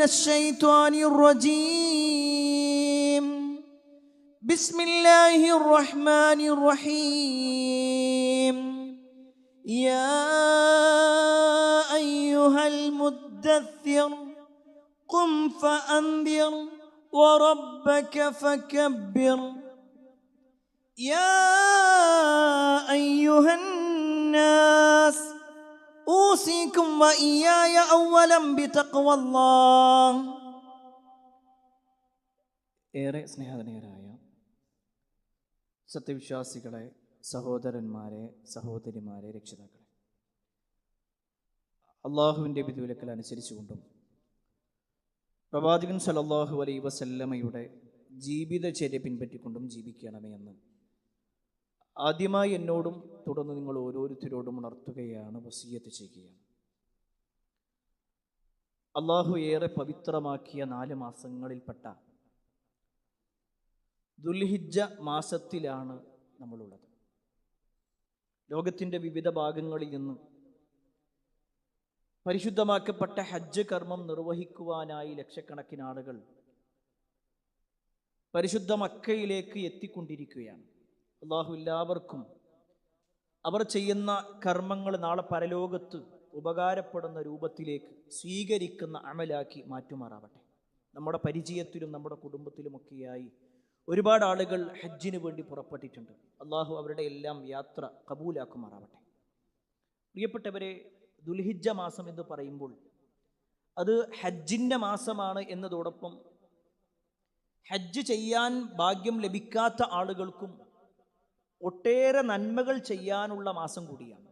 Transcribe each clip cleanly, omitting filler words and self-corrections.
الشيطان الرجيم بسم الله الرحمن الرحيم يا أيها المدثر قم فأنذر وربك فكبر يا أيها الناس أوصيكم وإياي أولا بتقوى الله. ഏറെ സ്നേഹധനീയരായ സത്യവിശ്വാസികളെ, സഹോദരന്മാരെ, സഹോദരിമാരെ, രക്ഷിതാക്കളെ, അള്ളാഹുവിൻ്റെ വിധിവിലക്കൽ അനുസരിച്ചുകൊണ്ടും പ്രവാചകൻ സല്ലല്ലാഹു അലൈഹി വസല്ലമയുടെ ജീവിതചര്യ പിൻപറ്റിക്കൊണ്ടും ജീവിക്കണമേ എന്ന് ആദ്യമായി എന്നോടും തുടർന്ന് നിങ്ങൾ ഓരോരുത്തരോടും ഉണർത്തുകയാണ്, വസിയ്യത്ത് ചെയ്യുകയാണ്. അള്ളാഹു ഏറെ പവിത്രമാക്കിയ 4 മാസങ്ങളിൽപ്പെട്ട ദുൽഹിജ്ജ മാസത്തിലാണ് നമ്മളുള്ളത്. ലോകത്തിൻ്റെ വിവിധ ഭാഗങ്ങളിൽ നിന്ന് പരിശുദ്ധമാക്കപ്പെട്ട ഹജ്ജ് കർമ്മം നിർവഹിക്കുവാനായി ലക്ഷക്കണക്കിന് ആളുകൾ പരിശുദ്ധ മക്കയിലേക്ക് എത്തിക്കൊണ്ടിരിക്കുകയാണ്. അള്ളാഹു എല്ലാവർക്കും അവർ ചെയ്യുന്ന കർമ്മങ്ങൾ നാളെ പരലോകത്ത് ഉപകാരപ്പെടുന്ന രൂപത്തിലേക്ക് സ്വീകരിക്കുന്ന അമലാക്കി മാറ്റുമാറാവട്ടെ. നമ്മുടെ പരിചയത്തിലും നമ്മുടെ കുടുംബത്തിലുമൊക്കെയായി ഒരുപാട് ആളുകൾ ഹജ്ജിന് വേണ്ടി പുറപ്പെട്ടിട്ടുണ്ട്. അള്ളാഹു അവരുടെ എല്ലാം യാത്ര കബൂലാക്കുമാറാവട്ടെ. പ്രിയപ്പെട്ടവരെ, ദുൽഹിജ്ജ മാസം എന്ന് പറയുമ്പോൾ അത് ഹജ്ജിൻ്റെ മാസമാണ് എന്നതോടൊപ്പം ഹജ്ജ് ചെയ്യാൻ ഭാഗ്യം ലഭിക്കാത്ത ആളുകൾക്കും ഒട്ടേറെ നന്മകൾ ചെയ്യാനുള്ള മാസം കൂടിയാണ്.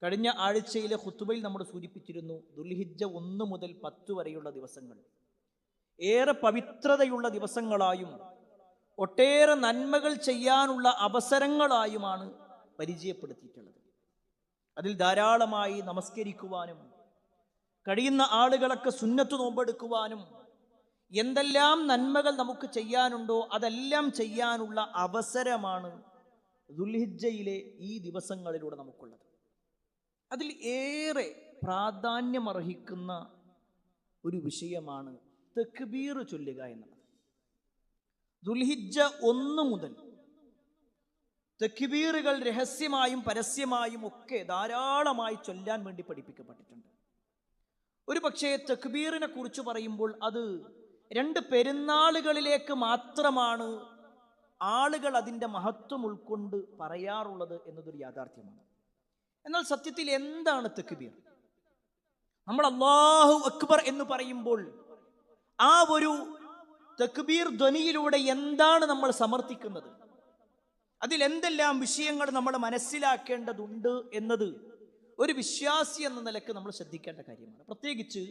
കഴിഞ്ഞ ആഴ്ചയിലെ ഖുതുബയിൽ നമ്മൾ സൂചിപ്പിച്ചിരുന്നു, ദുൽഹിജ്ജ 1 മുതൽ 10 വരെയുള്ള ദിവസങ്ങൾ ഏറെ പവിത്രതയുള്ള ദിവസങ്ങളായും ഒട്ടേറെ നന്മകൾ ചെയ്യാനുള്ള അവസരങ്ങളായുമാണ് പരിചയപ്പെടുത്തിയിട്ടുള്ളത്. അതിൽ ധാരാളമായി നമസ്കരിക്കുവാനും കഴിയുന്ന ആളുകളൊക്കെ സുന്നത്ത് നോമ്പെടുക്കുവാനും എന്തെല്ലാം നന്മകൾ നമുക്ക് ചെയ്യാനുണ്ടോ അതെല്ലാം ചെയ്യാനുള്ള അവസരമാണ് ദുൽഹിജ്ജയിലെ ഈ ദിവസങ്ങളിലൂടെ നമുക്കുള്ളത്. അതിൽ ഏറെ പ്രാധാന്യമർഹിക്കുന്ന ഒരു വിഷയമാണ് തക്ബീർ ചൊല്ലുക എന്നുള്ളത്. ദുൽഹിജ്ജ 1 മുതൽ തക്ബീറുകൾ രഹസ്യമായും പരസ്യമായും ഒക്കെ ധാരാളമായി ചൊല്ലാൻ വേണ്ടി പഠിപ്പിക്കപ്പെട്ടിട്ടുണ്ട്. ഒരു പക്ഷേ തക്ബീറിനെ കുറിച്ച് പറയുമ്പോൾ അത് 2 പെരുന്നാളുകളിലേക്ക് മാത്രമാണ് ആളുകൾ അതിൻ്റെ മഹത്വം ഉൾക്കൊണ്ട് പറയാറുള്ളത് എന്നതൊരു യാഥാർത്ഥ്യമാണ്. എന്നാൽ സത്യത്തിൽ എന്താണ് തക്ബീർ? നമ്മൾ അല്ലാഹു അക്ബർ എന്ന് പറയുമ്പോൾ ആ ഒരു തക്ബീർ ധ്വനിയിലൂടെ എന്താണ് നമ്മൾ സമർത്ഥിക്കുന്നത്, അതിൽ എന്തെല്ലാം വിഷയങ്ങൾ നമ്മൾ മനസ്സിലാക്കേണ്ടതുണ്ട് എന്നത് ഒരു വിശ്വാസി എന്ന നിലക്ക് നമ്മൾ ശ്രദ്ധിക്കേണ്ട കാര്യമാണ്. പ്രത്യേകിച്ച്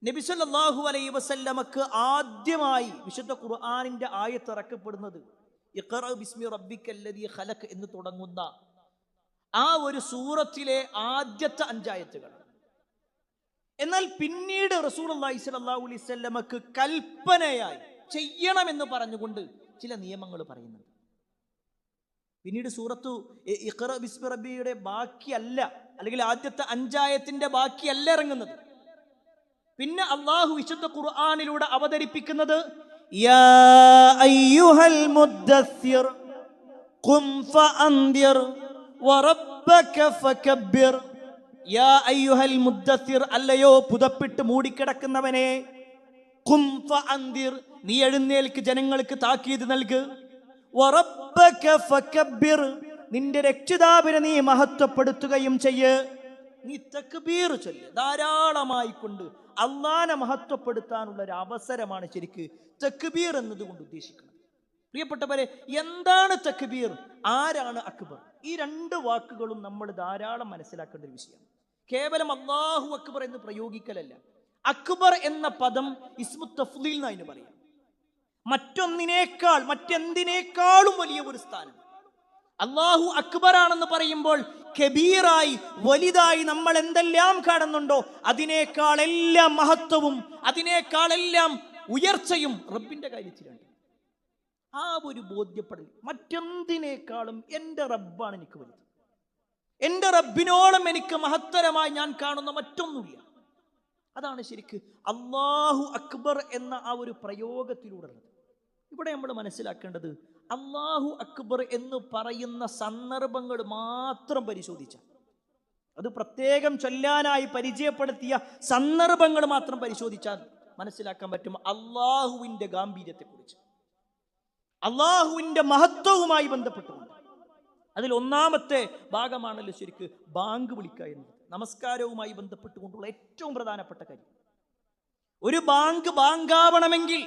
നബി സല്ലല്ലാഹു അലൈഹി വസല്ലമക്ക് ആദ്യമായി വിശുദ്ധ ഖുർആനിന്റെ ആയത്ത് ഇറക്കപ്പെടുന്നത് ഇഖ്റ ബിസ്മി റബ്ബിക്കല്ലദീ ഖലഖ് എന്ന് തുടങ്ങുന്ന ആ ഒരു സൂറത്തിലെ ആദ്യത്തെ 5 ആയത്തുകൾ. എന്നാൽ പിന്നീട് റസൂലുള്ളാഹി സ്വല്ലല്ലാഹു അലൈഹി വസല്ലമക്ക് കൽപ്പനയായി ചെയ്യണമെന്ന് പറഞ്ഞുകൊണ്ട് ചില നിയമങ്ങൾ പറയുന്നുണ്ട്. പിന്നീട് സൂറത്തു ഇഖ്റ ബിസ്മി റബ്ബിയുടെ ബാക്കിയല്ല, അല്ലെങ്കിൽ ആദ്യത്തെ 5 ആയത്തിന്റെ ബാക്കിയല്ല ഇറങ്ങുന്നത്. പിന്നെ അല്ലാഹു വിശുദ്ധ ഖുർആനിലൂടെ അവതരിപ്പിക്കുന്നത് യാ അയ്യുഹൽ മുദ്ദസ്സിർ ഖും ഫഅൻദിർ വറബ്ബക ഫകബ്ബിർ. യാ അയ്യുഹൽ മുദ്ദസ്സിർ, അല്ലയോ പുതപ്പിട്ട് മൂടിക്കിടക്കുന്നവനെ, ഖും ഫഅൻദിർ, നീ എഴുന്നേൽക്ക്, ജനങ്ങൾക്ക് താക്കീത് നൽക്. വറബ്ബക ഫകബ്ബിർ, നിന്റെ രക്ഷിതാവിനെ നീ മഹത്വപ്പെടുത്തുകയും ചെയ്യ്. നീ തക്ബീർ ചൊല്ല് ധാരാളമായി കൊണ്ട് അള്ളാനെ മഹത്വപ്പെടുത്താനുള്ള ഒരു അവസരമാണ് ശരിക്ക് തക്ബീർ എന്നതുകൊണ്ട് ഉദ്ദേശിക്കുന്നത്. പ്രിയപ്പെട്ടവരെ, എന്താണ് തക്ബീർ, ആരാണ് അക്ബർ? ഈ 2 വാക്കുകളും നമ്മൾ ധാരാളം മനസ്സിലാക്കേണ്ട ഒരു വിഷയമാണ്. കേവലം അല്ലാഹു അക്ബർ എന്ന് പ്രയോഗിക്കലല്ല. അക്ബർ എന്ന പദം ഇസ്മു തഫ്ളീൽ എന്നതിന് പറയാം. മറ്റെന്തിനേക്കാളും വലിയ ഒരു സ്ഥാനം. അല്ലാഹു അക്ബർ ആണെന്ന് പറയുമ്പോൾ കബീറായി, വലുതായി നമ്മൾ എന്തെല്ലാം കാണുന്നുണ്ടോ അതിനേക്കാളെല്ലാം മഹത്വവും അതിനേക്കാളെല്ലാം ഉയർച്ചയും റബ്ബിന്റെ കാര്യത്തിലുണ്ട്. ആ ഒരു ബോധ്യപ്പെടൽ, മറ്റെന്തിനേക്കാളും എൻ്റെ റബ്ബാണ് എനിക്ക് വലുത്, എൻ്റെ റബ്ബിനോളം എനിക്ക് മഹത്തരമായി ഞാൻ കാണുന്ന മറ്റൊന്നുമില്ല. അതാണ് ശരിക്ക് അല്ലാഹു അക്ബർ എന്ന ആ ഒരു പ്രയോഗത്തിലൂടെയുള്ളത്. ഇവിടെ നമ്മൾ മനസ്സിലാക്കേണ്ടത് അല്ലാഹു അക്ബർ എന്ന് പറയുന്ന സന്ദർഭങ്ങൾ മാത്രം പരിശോധിച്ചാൽ, അത് പ്രത്യേകം ചൊല്ലാനായി പരിചയപ്പെടുത്തിയ സന്ദർഭങ്ങൾ മാത്രം പരിശോധിച്ചാൽ മനസ്സിലാക്കാൻ പറ്റും അള്ളാഹുവിൻ്റെ ഗാംഭീര്യത്തെക്കുറിച്ച്, അള്ളാഹുവിൻ്റെ മഹത്വവുമായി ബന്ധപ്പെട്ടുകൊണ്ട്. അതിൽ ഒന്നാമത്തെ ഭാഗമാണല്ലോ ശരിക്ക് ബാങ്ക് വിളിക്കുക എന്നത്. നമസ്കാരവുമായി ബന്ധപ്പെട്ടുകൊണ്ടുള്ള ഏറ്റവും പ്രധാനപ്പെട്ട കാര്യം. ഒരു ബാങ്കാവണമെങ്കിൽ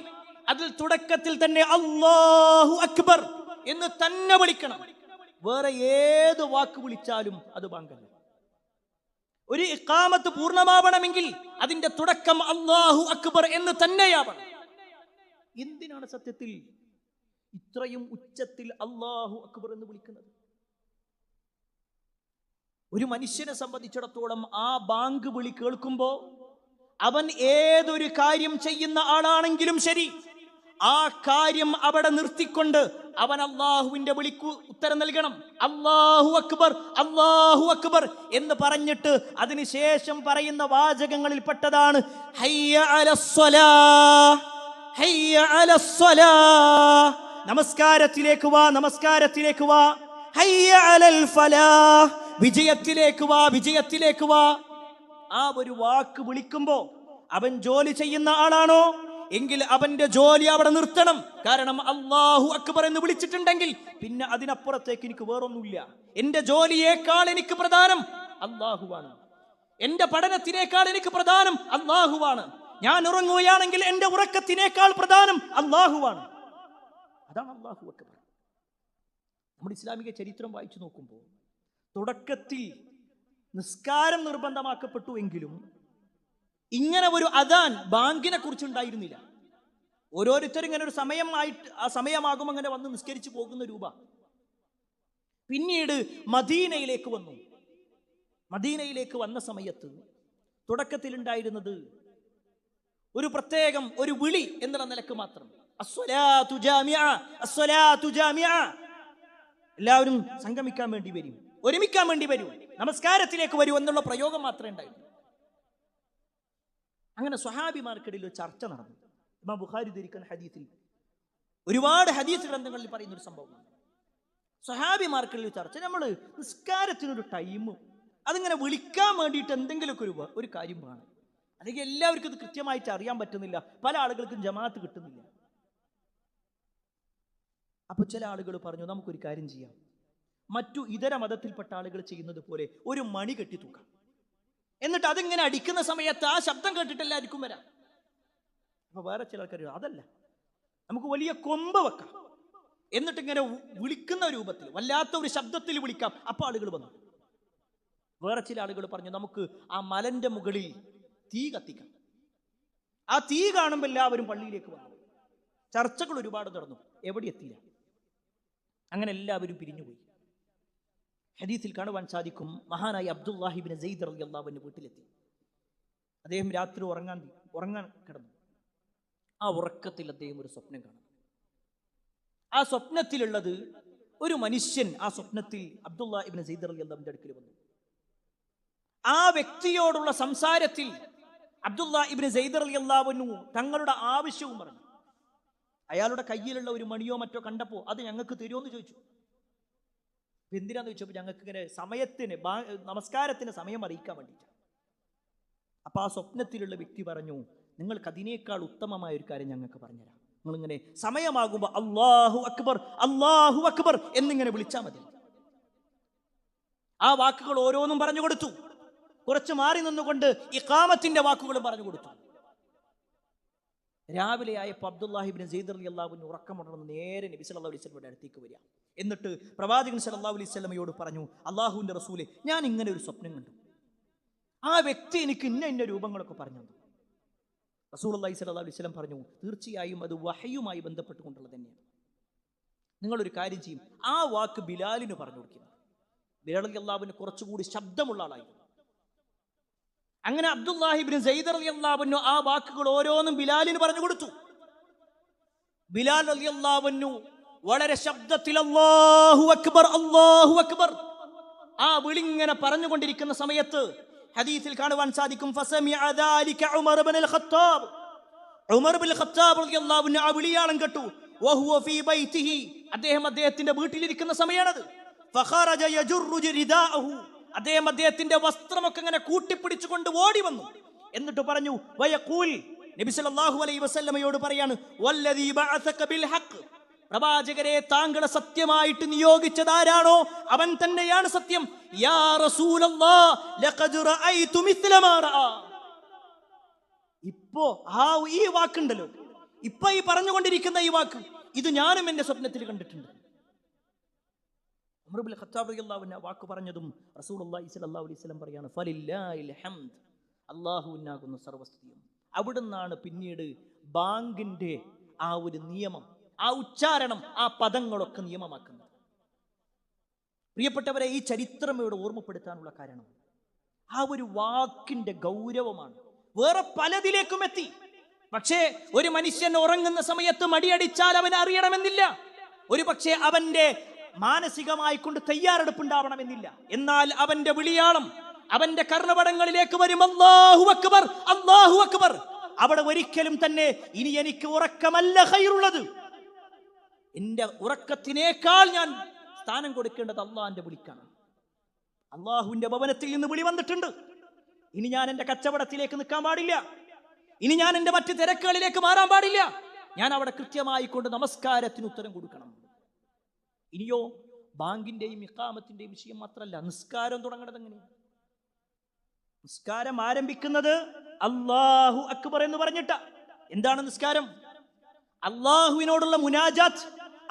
അതിൽ തുടക്കത്തിൽ തന്നെ അല്ലാഹു അക്ബർ എന്ന് തന്നെ വിളിക്കണം. വേറെ ഏത് വാക്ക് വിളിച്ചാലും അത് ബാങ്കല്ല. ഒരു ഇഖാമത്ത് പൂർണ്ണമാവണമെങ്കിൽ അതിന്റെ തുടക്കം അല്ലാഹു അക്ബർ എന്ന് തന്നെയാവണം. എന്തിനാണ് സത്യത്തിൽ ഇത്രയും ഉച്ചത്തിൽ അല്ലാഹു അക്ബർ എന്ന് വിളിക്കുന്നത്? ഒരു മനുഷ്യനെ സംബന്ധിച്ചിടത്തോളം ആ ബാങ്ക് വിളി കേൾക്കുമ്പോൾ അവൻ ഏതൊരു കാര്യം ചെയ്യുന്ന ആളാണെങ്കിലും ശരി, ആ കാര്യം അവിടെ നിർത്തിക്കൊണ്ട് അവൻ അള്ളാഹുവിന്റെ വിളിക്ക് ഉത്തരം നൽകണം. അല്ലാഹു അക്ബർ, അല്ലാഹു അക്ബർ എന്ന് പറഞ്ഞിട്ട് അതിനുശേഷം പറയുന്ന വാചകങ്ങളിൽ പെട്ടതാണ് ഹയ്യ അലസ്സലാഹ്, ഹയ്യ അലസ്സലാഹ്, നമസ്കാരത്തിലേക്ക് വാ, നമസ്കാരത്തിലേക്ക് വാ. ഹയ്യ അലൽ ഫലാഹ്, വിജയത്തിലേക്ക് വാ, വിജയത്തിലേക്ക് വാ. ആ ഒരു വാക്ക് വിളിക്കുമ്പോ അവൻ ജോലി ചെയ്യുന്ന ആളാണോ എങ്കിൽ അവന്റെ ജോലി അവിടെ നിർത്തണം. കാരണം അല്ലാഹു അക്ബർ എന്ന് വിളിച്ചിട്ടുണ്ടെങ്കിൽ പിന്നെ അതിനപ്പുറത്തേക്ക് എനിക്ക് വേറൊന്നുമില്ല. എന്റെ ജോലിയേക്കാൾ എനിക്ക് പ്രധാനം അല്ലാഹുവാണ്. എന്റെ പഠനത്തിനേക്കാൾ എനിക്ക് പ്രധാനം അല്ലാഹുവാണ്. ഞാൻ ഉറങ്ങുകയാണെങ്കിൽ എന്റെ ഉറക്കത്തിനേക്കാൾ പ്രധാനം അല്ലാഹുവാണ്. അതാണ് അല്ലാഹു അക്ബർ. നമ്മുടെ ഇസ്ലാമിക ചരിത്രം വായിച്ചു നോക്കുമ്പോൾ തുടക്കത്തിൽ നിസ്കാരം നിർബന്ധമാക്കപ്പെട്ടു എങ്കിലും ഇങ്ങനെ ഒരു അദാൻ ബാങ്കിനെ കുറിച്ചുണ്ടായിരുന്നില്ല. ഓരോരുത്തരും ഇങ്ങനെ ഒരു സമയമായിട്ട് ആ സമയമാകും അങ്ങനെ വന്ന് നിസ്കരിച്ചു പോകുന്ന രൂപ. പിന്നീട് മദീനയിലേക്ക് വന്നു. മദീനയിലേക്ക് വന്ന സമയത്ത് തുടക്കത്തിൽ ഉണ്ടായിരുന്നത് ഒരു പ്രത്യേകം ഒരു വിളി എന്നുള്ള നിലക്ക് മാത്രം. അസ്സലാത്തു ജാമിഅ, അസ്സലാത്തു ജാമിഅ, എല്ലാവരും സംഗമിക്കാൻ വേണ്ടി വരും, ഒരുമിക്കാൻ വേണ്ടി വരൂ, നമസ്കാരത്തിലേക്ക് വരൂ എന്നുള്ള പ്രയോഗം മാത്രമേ ഉണ്ടായിരുന്നു. അങ്ങനെ സ്വഹാബിമാർക്കിടയിൽ ഒരു ചർച്ച നടന്നു. ഇമാം ബുഖാരി ധരിക്കുന്ന ഹദീസിൽ ഒരുപാട് ഹദീസ് ഗ്രന്ഥങ്ങളിൽ പറയുന്ന ഒരു സംഭവമാണ്. സ്വഹാബിമാർക്കിടയിൽ ചർച്ച, നമ്മൾ നിസ്കാരത്തിനൊരു ടൈമും അതിങ്ങനെ വിളിക്കാൻ വേണ്ടിയിട്ട് എന്തെങ്കിലുമൊക്കെ ഒരു കാര്യം വേണം. അല്ലെങ്കിൽ എല്ലാവർക്കും ഇത് കൃത്യമായിട്ട് അറിയാൻ പറ്റുന്നില്ല, പല ആളുകൾക്കും ജമാഅത്ത് കിട്ടുന്നില്ല. അപ്പൊ ചില ആളുകൾ പറഞ്ഞു, നമുക്കൊരു കാര്യം ചെയ്യാം, മറ്റു ഇതര മതത്തിൽപ്പെട്ട ആളുകൾ ചെയ്യുന്നത് പോലെ ഒരു മണി കെട്ടി തൂക്കാം. എന്നിട്ട് അതിങ്ങനെ അടിക്കുന്ന സമയത്ത് ആ ശബ്ദം കേട്ടിട്ടെല്ലാവർക്കും വരാം. അപ്പൊ വേറെ ചില ആൾക്കാർ, അതല്ല, നമുക്ക് വലിയ കൊമ്പ് വെക്കാം, എന്നിട്ട് ഇങ്ങനെ വിളിക്കുന്ന രൂപത്തിൽ വല്ലാത്ത ഒരു ശബ്ദത്തിൽ വിളിക്കാം. അപ്പൊ ആളുകൾ വന്നു. വേറെ ചില ആളുകൾ പറഞ്ഞു, നമുക്ക് ആ മലന്റെ മുകളിൽ തീ കത്തിക്കാം. ആ തീ കാണുമ്പോൾ എല്ലാവരും പള്ളിയിലേക്ക് വന്നു. ചർച്ചകൾ ഒരുപാട് നടന്നു, എവിടെ എത്തിയില്ല. അങ്ങനെ എല്ലാവരും പിരിഞ്ഞുപോയി. ഹദീസിൽ കാണുവാൻ സാധിക്കും, മഹാനായ അബ്ദുല്ലാഹി ഇബ്നു സൈദ് റളിയല്ലാഹു അൻഹു വീട്ടിലെത്തി. അദ്ദേഹം രാത്രി ഉറങ്ങാൻ കിടന്നു. ആ ഉറക്കത്തിൽ അദ്ദേഹം ഒരു സ്വപ്നം കാണും. ആ സ്വപ്നത്തിലുള്ളത് ഒരു മനുഷ്യൻ ആ സ്വപ്നത്തിൽ അബ്ദുല്ലാഹി ഇബ്നു സൈദ് റളിയല്ലാഹു അൻഹുവിന്റെ അടുക്കൽ വന്നു. ആ വ്യക്തിയോടുള്ള സംസാരത്തിൽ അബ്ദുല്ലാഹി ഇബ്നു സൈദ് റളിയല്ലാഹു അൻഹു തങ്ങളുടെ ആവശ്യവും പറഞ്ഞു. അയാളുടെ കയ്യിലുള്ള ഒരു മണിയോ മറ്റോ കണ്ടപ്പോൾ അത് ഞങ്ങൾക്ക് തരുമോന്ന് ചോദിച്ചു. എന്തിനാന്ന് ചോദിച്ചപ്പോൾ ഞങ്ങൾക്ക് ഇങ്ങനെ സമയത്തിന് നമസ്കാരത്തിന് സമയം അറിയിക്കാൻ വേണ്ടിയിട്ടാണ്. അപ്പൊ ആ സ്വപ്നത്തിലുള്ള വ്യക്തി പറഞ്ഞു, നിങ്ങൾക്ക് അതിനേക്കാൾ ഉത്തമമായ ഒരു കാര്യം ഞങ്ങൾക്ക് പറഞ്ഞുതരാം. നിങ്ങളിങ്ങനെ സമയമാകുമ്പോൾ അല്ലാഹു അക്ബർ, അല്ലാഹു അക്ബർ എന്നിങ്ങനെ വിളിച്ചാൽ മതി. ആ വാക്കുകൾ ഓരോന്നും പറഞ്ഞു കൊടുത്തു. കുറച്ച് മാറി നിന്നുകൊണ്ട് ഇഖാമത്തിന്റെ വാക്കുകളും പറഞ്ഞു കൊടുത്തു. രാവിലെ ആയപ്പോൾ അബ്ദുല്ലാഹി ഇബ്നു സൈദ് റളിയല്ലാഹു അൻഹു ഉറക്കമുണർന്ന് നേരെ നബി സല്ലല്ലാഹു അലൈഹി വസല്ലമയുടെ അടുത്തേക്ക് വരിക. എന്നിട്ട് പ്രവാചകൻ സല്ലല്ലാഹു അലൈഹി വസല്ലമയോട് പറഞ്ഞു, അല്ലാഹുവിന്റെ റസൂലേ, ഞാൻ ഇങ്ങനെ ഒരു സ്വപ്നം കണ്ടു. ആ വ്യക്തി എനിക്ക് ഇന്ന രൂപങ്ങളൊക്കെ പറഞ്ഞു തന്നു. റസൂലുള്ളാഹി സ്വല്ലല്ലാഹു അലൈഹി വസല്ലം പറഞ്ഞു, തീർച്ചയായും അത് വഹയുമായി ബന്ധപ്പെട്ടുകൊണ്ടുള്ളത് തന്നെയാണ്. നിങ്ങളൊരു കാര്യം ചെയ്യും, ആ വാക്ക് ബിലാലിന് പറഞ്ഞു കൊടുക്കുന്നു. ബിലാൽ റളിയല്ലാഹു അൻഹു കുറച്ചുകൂടി ശബ്ദമുള്ള ആളായിരുന്നു. അങ്ങനെ അബ്ദുല്ലാഹി ഇബ്നു സൈദ് റളിയല്ലാഹു അൻഹു ആ വാക്കുകൾ ഓരോന്നും ബിലാലിന് പറഞ്ഞു കൊടുത്തു. ബിലാൽ റളിയല്ലാഹു അൻഹു വളരെ ശബ്ദത്തിൽ അല്ലാഹു അക്ബർ, അല്ലാഹു അക്ബർ ആ വിളിങ്ങനെ പറഞ്ഞുകൊണ്ടിരിക്കുന്ന സമയത്ത് ഹദീസിൽ കാണുവാൻ സാധിക്കും, ഫസമിഅ ദാലിക ഉമർ ഇബ്നുൽ ഖത്താബ്, ഉമർ ഇബ്നുൽ ഖത്താബ് റളിയല്ലാഹു അൻഹു ആ വിളിയാളം കേട്ടു. വഹുവ ഫീ ബൈതിഹി, അദ്ദേഹത്തിന്റെ വീട്ടിലിരിക്കുന്ന സമയമാണത്. ഫഖറജ യജുറു റിദാഅഹു, അദ്ദേഹത്തിന്റെ വസ്ത്രമൊക്കെ ഇങ്ങനെ കൂട്ടിപ്പിടിച്ചുകൊണ്ട് ഓടി വന്നു. എന്നിട്ട് പറഞ്ഞു, വയഖൂൽ, നബി സല്ലല്ലാഹു അലൈഹി വസല്ലമയോട് പറയാണ്, വല്ലദീ ബഅസക ബിൽ ഹഖ്, പ്രവാചകരെ താങ്കളെ സത്യമായിട്ട് നിയോഗിച്ചതാരാണോ അവൻ തന്നെയാണ് സത്യം. യാ റസൂലല്ലാഹ് ലഖദ് റഅയ്തു മിസ്ല മാ റഅ. ഇപ്പോ ഈ വാക്കുണ്ടല്ലോ, ഇപ്പൊ ഈ പറഞ്ഞുകൊണ്ടിരിക്കുന്ന ഈ വാക്ക്, ഇത് ഞാനും എന്റെ സ്വപ്നത്തിൽ കണ്ടിട്ടുണ്ട്. ഉമർ ഇബ്നുൽ ഖത്താബ് റളിയല്ലാഹു അൻഹു വാക്ക് പറഞ്ഞതും റസൂലുള്ളാഹി സ്വല്ലല്ലാഹു അലൈഹി വസല്ലം പറയാണ്, ഫലില്ലാഹിൽ ഹംദ്, അല്ലാഹുവിനാകുന്ന സർവസ്തുതിയും. അവിടുന്നാണ് പിന്നീട് ബാങ്കിന്റെ ആ ഒരു നിയമം, ആ ഉച്ചാരണം, ആ പദങ്ങളൊക്കെ നിയമമാക്കുന്നത്. പ്രിയപ്പെട്ടവരെ, ഈ ചരിത്രം ഇവിടെ ഓർമ്മപ്പെടുത്താനുള്ള കാരണം ആ ഒരു വാക്കിന്റെ ഗൗരവമാണ്. വേറെ പലതിലേക്കും എത്തി. പക്ഷേ ഒരു മനുഷ്യൻ ഉറങ്ങുന്ന സമയത്ത് മടിയടിച്ചാൽ അവൻ അറിയണമെന്നില്ല. ഒരു പക്ഷേ അവന്റെ മാനസികമായി കൊണ്ട് തയ്യാറെടുപ്പുണ്ടാവണമെന്നില്ല. എന്നാൽ അവന്റെ വിളിയാളം അവന്റെ കർണപടങ്ങളിലേക്ക് വരും, അല്ലാഹു അക്ബർ, അല്ലാഹു അക്ബർ. അവിടെ ഒരിക്കലും തന്നെ ഇനി എനിക്ക് ഉറക്കമല്ല ഖൈറുള്ളത്, എന്റെ ഉറക്കത്തിനേക്കാൾ ഞാൻ സ്ഥാനം കൊടുക്കേണ്ടത് അള്ളാഹിന്റെ വിളിക്കാണ്. അള്ളാഹുവിന്റെ ഭവനത്തിൽ നിന്ന് വിളി വന്നിട്ടുണ്ട്. ഇനി ഞാൻ എന്റെ കച്ചവടത്തിലേക്ക് നിൽക്കാൻ പാടില്ല, ഇനി ഞാൻ എന്റെ മറ്റു തിരക്കുകളിലേക്ക് മാറാൻ പാടില്ല. ഞാൻ അവിടെ കൃത്യമായി കൊണ്ട് നമസ്കാരത്തിന് ഉത്തരം കൊടുക്കണം. ഇനിയോ ബാങ്കിന്റെയും ഇഖാമത്തിന്റെയും വിഷയം മാത്രമല്ല, നിസ്കാരം തുടങ്ങുന്നത് എങ്ങനെയാണ്? നിസ്കാരം ആരംഭിക്കുന്നത് അല്ലാഹു അക്ബർ എന്ന് പറഞ്ഞിട്ടാ. എന്താണ് നിസ്കാരം? അള്ളാഹുവിനോടുള്ള മുനാജാത്ത്,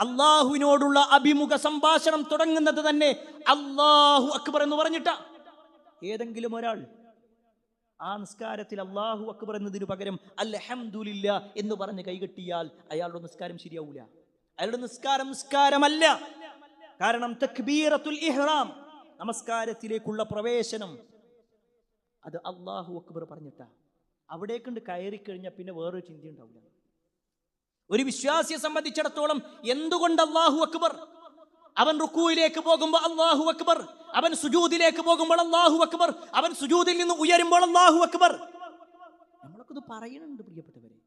അള്ളാഹുവിനോടുള്ള അഭിമുഖ സംഭാഷണം തുടങ്ങുന്നത് തന്നെ അല്ലാഹു അക്ബർ എന്ന് പറഞ്ഞിട്ടാ. ഏതെങ്കിലും ഒരാൾ ആ നിസ്കാരത്തിൽ അല്ലാഹു അക്ബർ എന്നതിനു പകരം അൽഹംദുലില്ലാ എന്ന് പറഞ്ഞ് കൈകെട്ടിയാൽ അയാളുടെ നിസ്കാരം ശരിയാവൂല. അയാളുടെ നിസ്കാരമല്ല. കാരണം തക്ബീറത്തുൽ ഇഹ്റാം, നമസ്കാരത്തിലേക്കുള്ള പ്രവേശനം, അത് അല്ലാഹു അക്ബർ പറഞ്ഞിട്ടാ. അവിടേക്കൊണ്ട് കയറി കഴിഞ്ഞാൽ പിന്നെ വേറൊരു ചിന്ത ഉണ്ടാവില്ല. ഒരു വിശ്വാസിയെ സംബന്ധിച്ചിടത്തോളം എന്തുകൊണ്ട് അല്ലാഹു അക്ബർ? അവൻ റുക്കൂയിലേക്ക് പോകുമ്പോൾ അല്ലാഹു അക്ബർ, അവൻ സുജൂദിലേക്ക് പോകുമ്പോൾ അല്ലാഹു അക്ബർ, അവൻ സുജൂദിൽ നിന്ന് ഉയരുമ്പോൾ അല്ലാഹു അക്ബർ. നമ്മളൊക്കെ ഇത് പറയുന്നുണ്ട് പ്രിയപ്പെട്ടവരെ,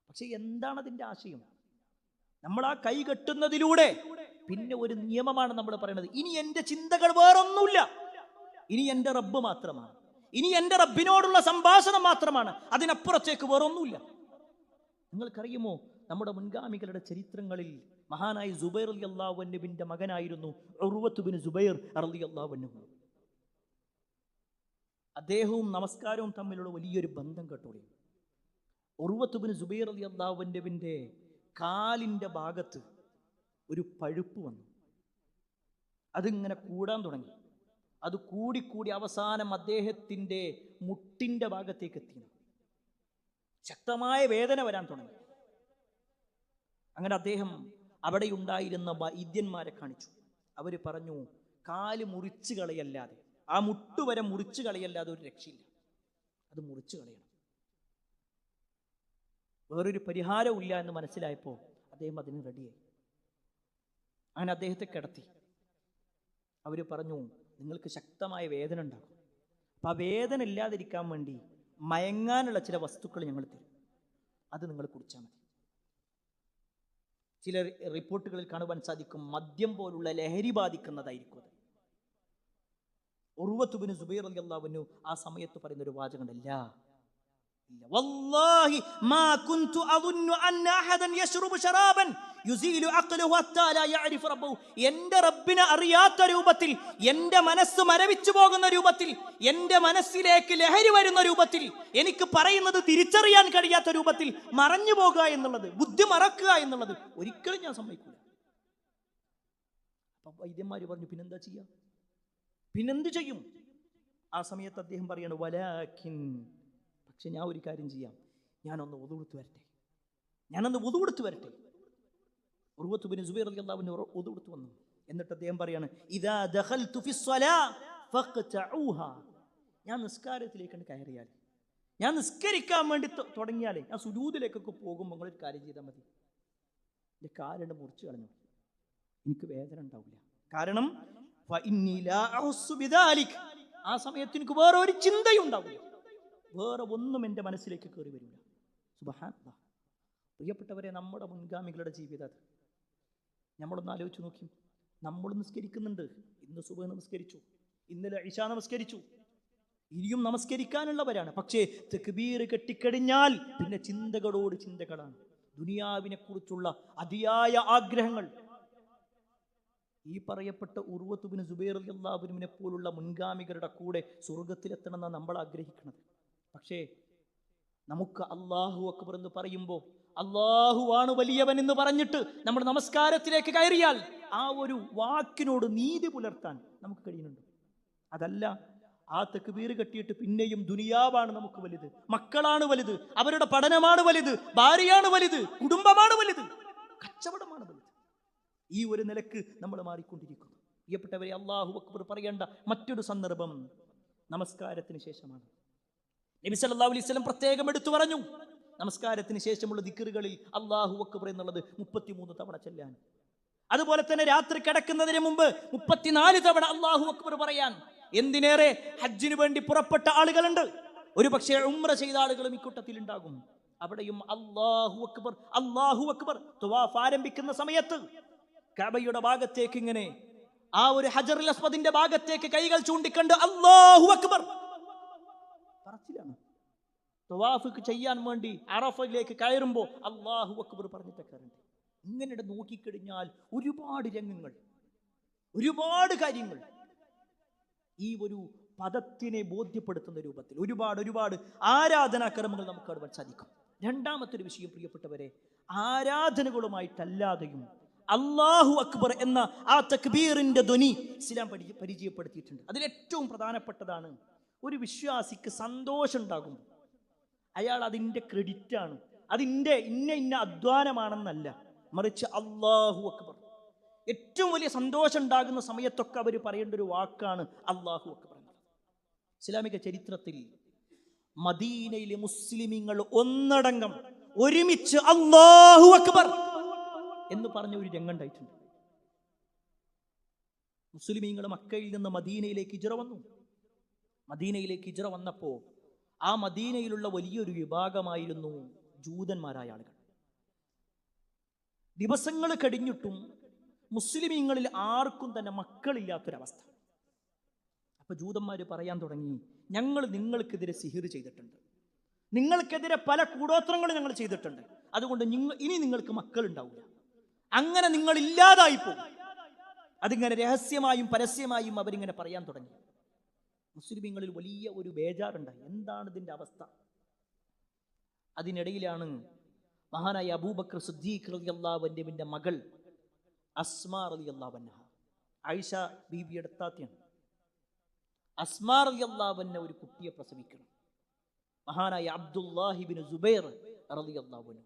പക്ഷെ എന്താണ് അതിന്റെ ആശയം? നമ്മൾ ആ കൈ കെട്ടുന്നതിലൂടെ പിന്നെ ഒരു നിയമമാണ് നമ്മൾ പറയുന്നത്, ഇനി എന്റെ ചിന്തകൾ വേറൊന്നുമില്ല, ഇനി എന്റെ റബ്ബ് മാത്രമാണ്, ഇനി എന്റെ റബ്ബിനോടുള്ള സംഭാഷണം മാത്രമാണ്, അതിനപ്പുറത്തേക്ക് വേറൊന്നുമില്ല. നിങ്ങൾക്കറിയുമോ, നമ്മുടെ മുൻഗാമികളുടെ ചരിത്രങ്ങളിൽ മഹാനായ സുബൈർ റളിയല്ലാഹു അൻഹുവിന്റെ മകനായിരുന്നു ഉർവത്ത് ബിൻ സുബൈർ റളിയല്ലാഹു അൻഹു. അദ്ദേഹവും നമസ്കാരവും തമ്മിലുള്ള വലിയൊരു ബന്ധം കേട്ടോളി. ഉർവത്ത് ബിൻ സുബൈർ റളിയല്ലാഹു അൻഹുവിന്റെ കാലിന്റെ ഭാഗത്ത് ഒരു പഴുപ്പ് വന്നു. അതിങ്ങനെ കൂടാൻ തുടങ്ങി. അത് കൂടിക്കൂടി അവസാനം അദ്ദേഹത്തിന്റെ മുട്ടിന്റെ ഭാഗത്തേക്ക് എത്തി. ശക്തമായ വേദന വരാൻ തുടങ്ങി. അങ്ങനെ അദ്ദേഹം അവിടെ ഉണ്ടായിരുന്ന വൈദ്യന്മാരെ കാണിച്ചു. അവര് പറഞ്ഞു, കാല് മുറിച്ചു കളയല്ലാതെ, ആ മുട്ടുവരെ മുറിച്ചു കളയല്ലാതെ ഒരു രക്ഷയില്ല, അത് മുറിച്ചു കളയണം. വേറൊരു പരിഹാരവും ഇല്ല എന്ന് മനസ്സിലായപ്പോൾ അദ്ദേഹം അതിന് റെഡിയായി. അങ്ങനെ അദ്ദേഹത്തെ കിടത്തി. അവര് പറഞ്ഞു, നിങ്ങൾക്ക് ശക്തമായ വേദന ഉണ്ടാകും, അപ്പം ആ വേദന ഇല്ലാതിരിക്കാൻ വേണ്ടി മയങ്ങാനുള്ള ചില വസ്തുക്കൾ ഞങ്ങൾ തരും, അത് നിങ്ങൾ കുടിച്ചാൽ മതി. ചില റിപ്പോർട്ടുകളിൽ കാണുവാൻ സാധിക്കും, മദ്യം പോലുള്ള ലഹരി ബാധിക്കുന്നതായിരിക്കും അത്. ഉർവത്ത് ബിൻ സുബൈർ റളിയല്ലാഹു അൻഹു ആ സമയത്ത് പറയുന്ന ഒരു വാചകമുണ്ടല്ല, വല്ലാഹി മാ കുൻതു അദുന്നു അന്ന അഹദൻ യശ്റബു ശറാബൻ യുസീലു അഖ്ലുഹു ഹത്താ ലാ യഅരിഫു റബ്ബഹു. എൻ്റെ റബ്ബിനെ അറിയാത്ത രൂപത്തിൽ, എൻ്റെ മനസ്സ് മരവിച്ചു പോകുന്ന രൂപത്തിൽ, എൻ്റെ മനസ്സിലേക്ക് ലഹരി വരുന്ന രൂപത്തിൽ, എനിക്ക് പറയുന്നത് തിരിച്ചറിയാൻ കഴിയാത്ത രൂപത്തിൽ മറഞ്ഞു പോകുക എന്നുള്ളത്, ബുദ്ധി മറക്കുക എന്നുള്ളത് ഒരിക്കലും ഞാൻ സമ്മതിക്കില്ല. അപ്പൊ വൈദ്യന്മാര് പറഞ്ഞു, പിന്നെന്താ ചെയ്യാ, പിന്നെന്ത് ചെയ്യും? ആ സമയത്ത് അദ്ദേഹം പറയാണ്, വലാകിൻ, പക്ഷെ ഞാൻ ഒരു കാര്യം ചെയ്യാം, ഞാനൊന്ന് വുദു എടുത്തു വരട്ടെ. ഉർവത്ത് ബിൻ സുബൈർ റളിയല്ലാഹു അൻഹു വുദു എടുത്തു വന്നു. എന്നിട്ട് അദ്ദേഹം പറയാണ്, ഇദാ ദഖൽതു ഫിസ്സലാ ഫഖ്തഊഹാ, ഞാൻ നിസ്കാരത്തിലേക്ക് കയറിയാൽ, ഞാൻ നിസ്കരിക്കാൻ വേണ്ടി തുടങ്ങിയാലേ, ഞാൻ സുജൂദിലേക്കൊക്കെ പോകുമ്പോൾ നിങ്ങളൊരു കാര്യം ചെയ്താൽ മതി, എൻ്റെ കാലിനെ മുറിച്ച് കളഞ്ഞു, എനിക്ക് വേദന ഉണ്ടാവില്ല. കാരണം ഫഇന്നി ലാ അഹ്സു ബിദാലിക്, ആ സമയത്ത് എനിക്ക് വേറെ ഒരു ചിന്തയുണ്ടാവില്ല, വേറെ ഒന്നും എൻ്റെ മനസ്സിലേക്ക് കയറി വരില്ല. സുബ്ഹാനല്ലാഹ്. പ്രിയപ്പെട്ടവരെ, നമ്മുടെ മുൻഗാമികളുടെ ജീവിതം അത് നമ്മളൊന്ന് ആലോചിച്ച് നോക്കി. നമ്മൾ നിസ്കരിക്കുന്നുണ്ട്, ഇന്ന് സുബഹ് നമസ്കരിച്ചു, ഇന്നലെ ഇശാ നമസ്കരിച്ചു, ഇനിയും നമസ്കരിക്കാനുള്ളവരാണ്. പക്ഷേ തക്ബീർ കെട്ടിക്കഴിഞ്ഞാൽ പിന്നെ ചിന്തകളോട് ചിന്തകളാണ്, ദുനിയാവിനെ കുറിച്ചുള്ള അതിയായ ആഗ്രഹങ്ങൾ. ഈ പറയപ്പെട്ട ഉർവത്ത് ബിൻ സുബൈർ റളിയല്ലാഹു അൻഹുവിനെ പോലുള്ള മുൻഗാമികളുടെ കൂടെ സ്വർഗത്തിലെത്തണമെന്നാണ് നമ്മൾ ആഗ്രഹിക്കുന്നത്. പക്ഷേ നമുക്ക് അല്ലാഹു അക്ബർ എന്ന് പറയുമ്പോൾ അല്ലാഹുവാണ് വലിയവൻ എന്ന് പറഞ്ഞിട്ട് നമ്മൾ നമസ്കാരത്തിലേക്ക് കയറിയാൽ ആ ഒരു വാക്കിനോട് നീതി പുലർത്താൻ നമുക്ക് കഴിയുന്നുണ്ട്. അതല്ല, ആ തക്ബീർ കെട്ടിയിട്ട് പിന്നെയും ദുനിയാവാണ് നമുക്ക് വലുത്, മക്കളാണ് വലുത്, അവരുടെ പഠനമാണ് വലുത്, ഭാര്യയാണ് വലുത്, കുടുംബമാണ് വലുത്, കച്ചവടമാണ് വലുത്. ഈ ഒരു നിലക്ക് നമ്മൾ മാറിക്കൊണ്ടിരിക്കുന്നു. പ്രിയപ്പെട്ടവരെ, അല്ലാഹു അക്ബർ പറയേണ്ട മറ്റൊരു സന്ദർഭം നമസ്കാരത്തിന് ശേഷമാണ്. നബി സല്ലല്ലാഹു അലൈഹി വസല്ലം പ്രത്യേകം എടുത്തു പറഞ്ഞു, നമസ്കാരത്തിന് ശേഷമുള്ള ദിക്റുകളിൽ അല്ലാഹു അക്ബർ എന്നുള്ളത് 33 തവണ ചൊല്ലാൻ. അതുപോലെ തന്നെ രാത്രി കിടക്കുന്നതിന് മുമ്പ് 34 തവണ അല്ലാഹു അക്ബർ പറയാൻ. എന്തിനേറെ, ഹജ്ജിന് വേണ്ടി പുറപ്പെട്ട ആളുകളുണ്ട്, ഒരു പക്ഷേ ഉംറ ചെയ്ത ആളുകളും ഇക്കൂട്ടത്തിൽ ഉണ്ടാകും. അവിടെയും അല്ലാഹു അക്ബർ അല്ലാഹു അക്ബർ. തവാഫ് ആരംഭിക്കുന്ന സമയത്ത് കഅബയുടെ ഭാഗത്തേക്ക് ഇങ്ങനെ ആ ഒരു ഹജറുൽ അസ്വദിന്റെ ഭാഗത്തേക്ക് കൈകൾ ചൂണ്ടിക്കണ്ട് അല്ലാഹു അക്ബർ പറച്ചിലാണ്. തവാഫ് ചെയ്യാൻ വേണ്ടി അറഫയിലേക്ക് കയറുമ്പോൾ അല്ലാഹു അക്ബർ പറഞ്ഞിട്ടൊക്കെയുണ്ട്. ഇങ്ങനെ നോക്കിക്കഴിഞ്ഞാൽ ഒരുപാട് രംഗങ്ങൾ, ഒരുപാട് കാര്യങ്ങൾ ഈ ഒരു പദത്തിനെ ബോധ്യപ്പെടുത്തുന്ന രൂപത്തിൽ ഒരുപാട് ആരാധനാക്രമങ്ങൾ നമുക്ക് കാണുവാൻ സാധിക്കും. രണ്ടാമത്തെ ഒരു വിഷയം, പ്രിയപ്പെട്ടവരെ, ആരാധനകളുമായിട്ടല്ലാതെയും അല്ലാഹു അക്ബർ എന്ന ആ തക്ബീറിന്റെ ധ്വനി ഇസ്ലാം പരിചയപ്പെടുത്തിയിട്ടുണ്ട്. അതിലേറ്റവും പ്രധാനപ്പെട്ടതാണ്, ഒരു വിശ്വാസിക്ക് സന്തോഷം ഉണ്ടാകും, അയാൾ അതിൻ്റെ ക്രെഡിറ്റാണ്, അതിൻ്റെ ഇന്ന അധ്വാനമാണെന്നല്ല, മറിച്ച് അല്ലാഹു അക്ബർ. ഏറ്റവും വലിയ സന്തോഷം ഉണ്ടാകുന്ന സമയത്തൊക്കെ അവർ പറയേണ്ട ഒരു വാക്കാണ് അല്ലാഹു അക്ബർ. ഇസ്ലാമിക ചരിത്രത്തിൽ മദീനയിലെ മുസ്ലിമീങ്ങൾ ഒന്നടങ്കം ഒരുമിച്ച് അല്ലാഹു അക്ബർ എന്ന് പറഞ്ഞ ഒരു രംഗം ഉണ്ടായിട്ടുണ്ട്. മുസ്ലിമീങ്ങൾ മക്കയിൽ നിന്ന് മദീനയിലേക്ക് ഹിജ്റ വന്നു. മദീനയിലേക്ക് ഹിജ്റ വന്നപ്പോൾ ആ മദീനയിലുള്ള വലിയൊരു വിഭാഗമായിരുന്നു ജൂതന്മാരായ ആളുകൾ. ദിവസങ്ങൾ കഴിഞ്ഞിട്ടും മുസ്ലിമീങ്ങളിൽ ആർക്കും തന്നെ മക്കളില്ലാത്തൊരവസ്ഥ. അപ്പൊ ജൂതന്മാർ പറയാൻ തുടങ്ങി, ഞങ്ങൾ നിങ്ങൾക്കെതിരെ സിഹിർ ചെയ്തിട്ടുണ്ട്, നിങ്ങൾക്കെതിരെ പല കൂടോത്രങ്ങളും ഞങ്ങൾ ചെയ്തിട്ടുണ്ട്, അതുകൊണ്ട് ഇനി നിങ്ങൾക്ക് മക്കൾ ഉണ്ടാവില്ല, അങ്ങനെ നിങ്ങൾ ഇല്ലാതായി പോകും. അതിങ്ങനെ രഹസ്യമായും പരസ്യമായും അവരിങ്ങനെ പറയാൻ തുടങ്ങി. മുസ്ലിമീങ്ങളിൽ വലിയ ഒരു ബേജാറുണ്ടായി, എന്താണ് ഇതിന്റെ അവസ്ഥ? അതിനിടയിലാണ് മഹാനായ അബൂബക്കർ സിദ്ദീഖ് റളിയല്ലാഹു അൻഹുവിന്റെ മകൾ അസ്മാ റളിയല്ലാഹു അൻഹ, ആയിഷ ബീവിയുടെ താത്തയാണ്. അസ്മാ റളിയല്ലാഹു അൻഹ ഒരു കുട്ടിയെ പ്രസവിക്കണം. മഹാനായ അബ്ദുല്ലാഹി ഇബ്നു സുബൈർ റളിയല്ലാഹു അൻഹു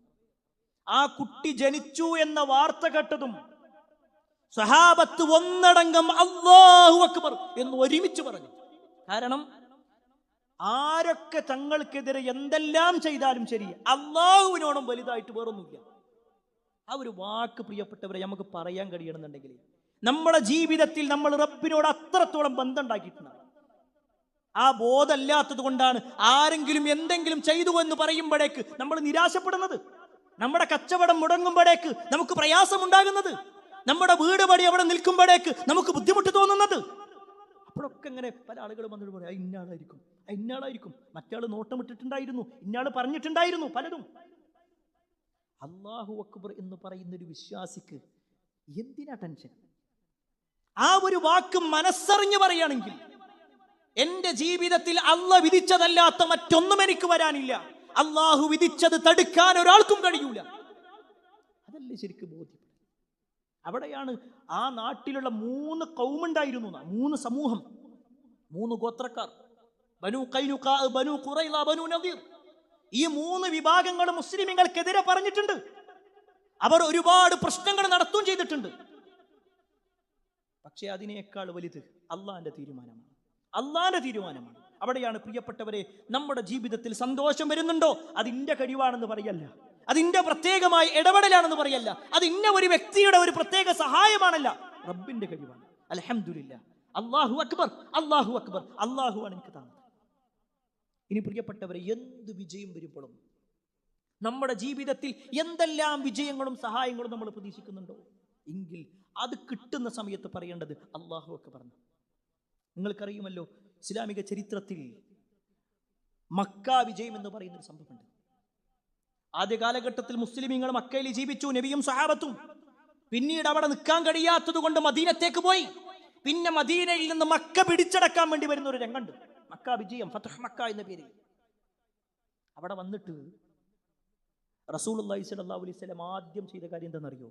ആ കുട്ടി ജനിച്ചു എന്ന വാർത്ത കേട്ടതും സഹാബത്ത് ഒന്നടങ്കം അല്ലാഹു അക്ബർ എന്ന് ഒരുമിച്ച് പറഞ്ഞു. കാരണം ആരൊക്കെ തങ്ങൾക്കെതിരെ എന്തെല്ലാം ചെയ്താലും ശരി, അല്ലാഹുവിനോടും വലുതായിട്ട് വേറൊന്നുമില്ല. ആ ഒരു വാക്ക്, പ്രിയപ്പെട്ടവരെ, നമുക്ക് പറയാൻ കഴിയണമെന്നുണ്ടെങ്കിൽ നമ്മുടെ ജീവിതത്തിൽ നമ്മൾ റബ്ബിനോട് അത്രത്തോളം ബന്ധം ഉണ്ടാക്കിയിട്ടുണ്ടാവും. ആ ബോധമല്ലാത്തത് കൊണ്ടാണ് ആരെങ്കിലും എന്തെങ്കിലും ചെയ്തു എന്ന് പറയുമ്പോഴേക്ക് നമ്മൾ നിരാശപ്പെടുന്നത്, നമ്മുടെ കച്ചവടം മുടങ്ങുമ്പോഴേക്ക് നമുക്ക് പ്രയാസമുണ്ടാകുന്നത്, നമ്മുടെ വീട് പടി അവിടെ നിൽക്കുമ്പോഴേക്ക് നമുക്ക് ബുദ്ധിമുട്ട് തോന്നുന്നത്. അപ്പോഴൊക്കെ ഇങ്ങനെ പല ആളുകളും വന്നിട്ട് പറയും, ഇന്നാളായിരിക്കും, മറ്റാൾ നോട്ടമിട്ടിട്ടുണ്ടായിരുന്നു, ഇന്നാൾ പറഞ്ഞിട്ടുണ്ടായിരുന്നു, പലതും. അല്ലാഹു അക്ബർ എന്ന് പറയുന്ന ഒരു വിശ്വാസിക്ക് എന്തിനാ ടെൻഷൻ? ആ ഒരു വാക്ക് മനസ്സറിഞ്ഞ് പറയുകയാണെങ്കിൽ, എന്റെ ജീവിതത്തിൽ അല്ലാഹ് വിധിച്ചതല്ലാത്ത മറ്റൊന്നും എനിക്ക് വരാനില്ല, അല്ലാഹു വിധിച്ചത് തടുക്കാൻ ഒരാൾക്കും കഴിയൂല. അതല്ലേ ശരിക്കും ബോധ്യം. അവിടെയാണ് ആ നാട്ടിലുള്ള 3 ഖൗമുണ്ടായിരുന്നു, 3 സമൂഹം, 3 ഗോത്രക്കാർ, ബനു ഖൈനുഖാ, ബനു ഖുറൈള, ബനു നദീർ. ഈ 3 വിഭാഗങ്ങൾ മുസ്ലിമീങ്ങൾക്കെതിരെ പറഞ്ഞിട്ടുണ്ട്. അവർ ഒരുപാട് പ്രശ്നങ്ങൾ നടത്തുകയും ചെയ്തിട്ടുണ്ട്. പക്ഷെ അതിനേക്കാൾ വലുത് അള്ളാന്റെ തീരുമാനമാണ്, അള്ളാന്റെ തീരുമാനമാണ്. അവിടെയാണ് പ്രിയപ്പെട്ടവരെ, നമ്മുടെ ജീവിതത്തിൽ സന്തോഷം വരുന്നുണ്ടോ, അതിന്റെ കഴിവാണെന്ന് പറയല്ല, അതിന്റെ പ്രത്യേകമായ ഇടപെടലാണെന്ന് പറയല്ല, അത് ഇന്ന ഒരു വ്യക്തിയുടെ ഒരു പ്രത്യേക സഹായമാണല്ല, റബ്ബിന്റെ കഴിവാണ്. അൽഹംദുലില്ലാഹ്, അല്ലാഹു അക്ബർ, അല്ലാഹു അക്ബർ, അല്ലാഹു ആണ് എനിക്ക് താങ്ങുന്നത്. ഇനി പ്രിയപ്പെട്ടവരെ, എന്ത് വിജയം വരുമ്പോഴും നമ്മുടെ ജീവിതത്തിൽ എന്തെല്ലാം വിജയങ്ങളും സഹായങ്ങളും നമ്മൾ പ്രതീക്ഷിക്കുന്നുണ്ടോ എങ്കിൽ അത് കിട്ടുന്ന സമയത്ത് പറയേണ്ടത് അല്ലാഹു അക്ബർ. നിങ്ങൾക്കറിയുമല്ലോ, ഇസ്ലാമിക ചരിത്രത്തിൽ മക്ക വിജയം എന്ന് പറയുന്ന ഒരു സംഭവമുണ്ട്. ആദ്യ കാലഘട്ടത്തിൽ മുസ്ലിമീങ്ങൾ മക്കയിൽ ജീവിച്ചു, നബിയും സഹാബത്തും. പിന്നീട് അവിടെ നിൽക്കാൻ കഴിയാത്തത് കൊണ്ട് മദീനത്തേക്ക് പോയി. പിന്നെ മദീനയിൽ നിന്ന് മക്ക പിടിച്ചടക്കാൻ വേണ്ടി വരുന്ന ഒരു രംഗമുണ്ട്. മക്ക വിജയം, ഫത്ഹ് മക്ക എന്ന പേരിൽ. അവിടെ വന്നിട്ട് റസൂലുള്ളാഹി സ്വല്ലല്ലാഹു അലൈഹി വസല്ലം ആദ്യം ചെയ്ത കാര്യം എന്താണെന്നറിയോ?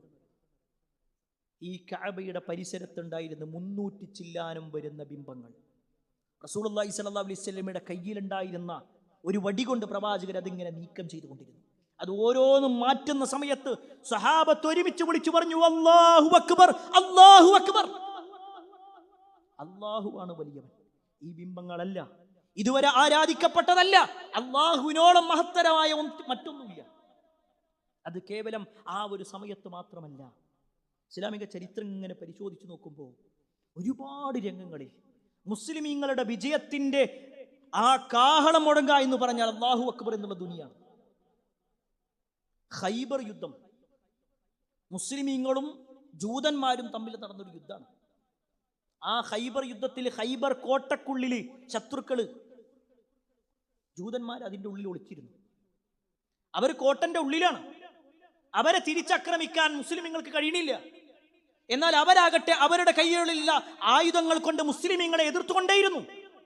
ഈ കഅബയുടെ പരിസരത്തുണ്ടായിരുന്ന 300 ചില്ലാനും വരുന്ന ബിംബങ്ങൾ റസൂലുള്ളാഹി സ്വല്ലല്ലാഹു അലൈഹി വസല്ലമയുടെ കയ്യിലുണ്ടായിരുന്ന ഒരു വടി കൊണ്ട് പ്രവാചകർ അതിങ്ങനെ നീക്കം ചെയ്തുകൊണ്ടിരുന്നു. അത് ഓരോന്നും മാറ്റുന്ന സമയത്ത് സഹാബത്ത് ഒരുമിച്ച് വിളിച്ചു പറഞ്ഞു, അല്ലാഹു അക്ബർ, അല്ലാഹു അക്ബർ. അല്ലാഹുവാണ് വലിയവൻ, ഈ ബിംബങ്ങളല്ല, ഇതുവരെ ആരാധിക്കപ്പെട്ടതല്ല. അല്ലാഹുവിനോളം മഹത്തരമായ മറ്റൊന്നുമില്ല. അത് കേവലം ആ ഒരു സമയത്ത് മാത്രമല്ല. ഇസ്ലാമിക ചരിത്രം ഇങ്ങനെ പരിശോധിച്ച് നോക്കുമ്പോൾ ഒരുപാട് രംഗങ്ങളിൽ മുസ്ലിമീങ്ങളുടെ വിജയത്തിന്റെ ആ കാഹളം മുഴങ്ങുക എന്ന് പറഞ്ഞാൽ അല്ലാഹു അക്ബർ എന്നുള്ള ദുനിയാണ്. ഖൈബർ യുദ്ധം മുസ്ലിമീങ്ങളും ജൂതന്മാരും തമ്മിൽ നടന്നൊരു യുദ്ധമാണ്. ആ ഖൈബർ യുദ്ധത്തിൽ ഖൈബർ കോട്ടക്കുള്ളില് ശത്രുക്കള് ജൂതന്മാർ അതിൻ്റെ ഉള്ളിൽ ഒളിച്ചിരുന്നു. അവർ കോട്ടന്റെ ഉള്ളിലാണ്. അവരെ തിരിച്ചാക്രമിക്കാൻ മുസ്ലിമീങ്ങൾക്ക് കഴിയണില്ല. എന്നാൽ അവരാകട്ടെ അവരുടെ കൈകളിലുള്ള ആയുധങ്ങൾ കൊണ്ട് മുസ്ലിമീങ്ങളെ എതിർത്തുകൊണ്ടേയിരുന്നു.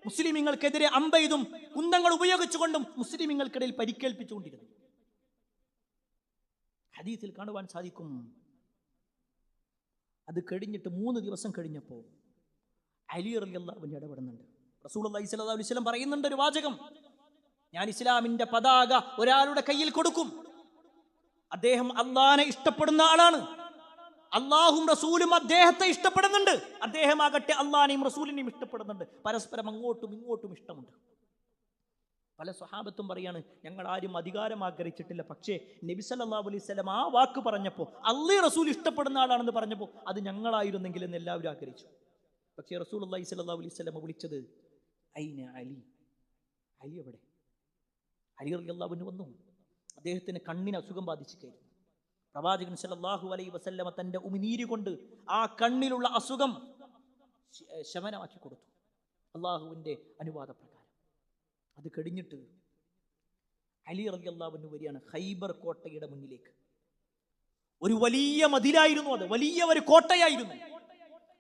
മുസ്ലിമീങ്ങൾക്കെതിരെ അമ്പെയ്തും കുന്തങ്ങൾ ഉപയോഗിച്ചുകൊണ്ടും മുസ്ലിമീങ്ങൾക്കിടയിൽ പരിക്കേൽപ്പിച്ചുകൊണ്ടിരുന്നു. ഹദീസിൽ കാണുവാൻ സാധിക്കും. അത് കഴിഞ്ഞിട്ട് 3 ദിവസം കഴിഞ്ഞപ്പോൾ അലി റളിയല്ലാഹു അൻഹു ഇടപെടുന്നുണ്ട്. റസൂലുള്ളാഹി സ്വല്ലല്ലാഹു അലൈഹി വസല്ലം പറയുന്നുണ്ട് ഒരു വാചകം, ഞാൻ ഇസ്ലാമിന്റെ പതാക ഒരാളുടെ കയ്യിൽ കൊടുക്കും, അദ്ദേഹം അള്ളാഹനെ ഇഷ്ടപ്പെടുന്ന ആളാണ്, അള്ളാഹും റസൂലും അദ്ദേഹത്തെ ഇഷ്ടപ്പെടുന്നുണ്ട്, അദ്ദേഹം ആകട്ടെ അള്ളാഹിനെയും റസൂലിനെയും ഇഷ്ടപ്പെടുന്നുണ്ട്, പരസ്പരം അങ്ങോട്ടും ഇങ്ങോട്ടും ഇഷ്ടമുണ്ട്. പല സ്വഹാബത്തും പറയാണ്, ഞങ്ങൾ ആരും അധികാരം ആഗ്രഹിച്ചിട്ടില്ല, പക്ഷേ നബി സല്ലല്ലാഹു അലൈഹി വസല്ലം ആ വാക്ക് പറഞ്ഞപ്പോൾ, അള്ളാഹു റസൂൽ ഇഷ്ടപ്പെടുന്ന ആളാണെന്ന് പറഞ്ഞപ്പോൾ അത് ഞങ്ങളായിരുന്നെങ്കിൽ എന്ന് എല്ലാവരും ആഗ്രഹിച്ചു. പക്ഷേ റസൂലുള്ളാഹി സ്വല്ലല്ലാഹു അലൈഹി വസല്ലം വിളിച്ചത് ഐന അലി, അലി എവിടെ? അലി റളിയല്ലാഹു അൻഹു വന്നു. അദ്ദേഹത്തിന് കണ്ണിന് അസുഖം ബാധിച്ചിരിക്കുന്നു. പ്രവാചകൻ സല്ലല്ലാഹു അലൈഹി വസല്ലമ തന്റെ ഉമിനീര് കൊണ്ട് ആ കണ്ണിലുള്ള അസുഖം ശമനമാക്കി കൊടുത്തു, അള്ളാഹുവിന്റെ അനുവാദപ്രകാരം. അത് കഴിഞ്ഞിട്ട് അലി റളിയല്ലാഹു അൻഹു വരികയാണ് ഖൈബർ കോട്ടയുടെ മുന്നിലേക്ക്. ഒരു വലിയ മതിലായിരുന്നു, അത് വലിയ ഒരു കോട്ടയായിരുന്നു.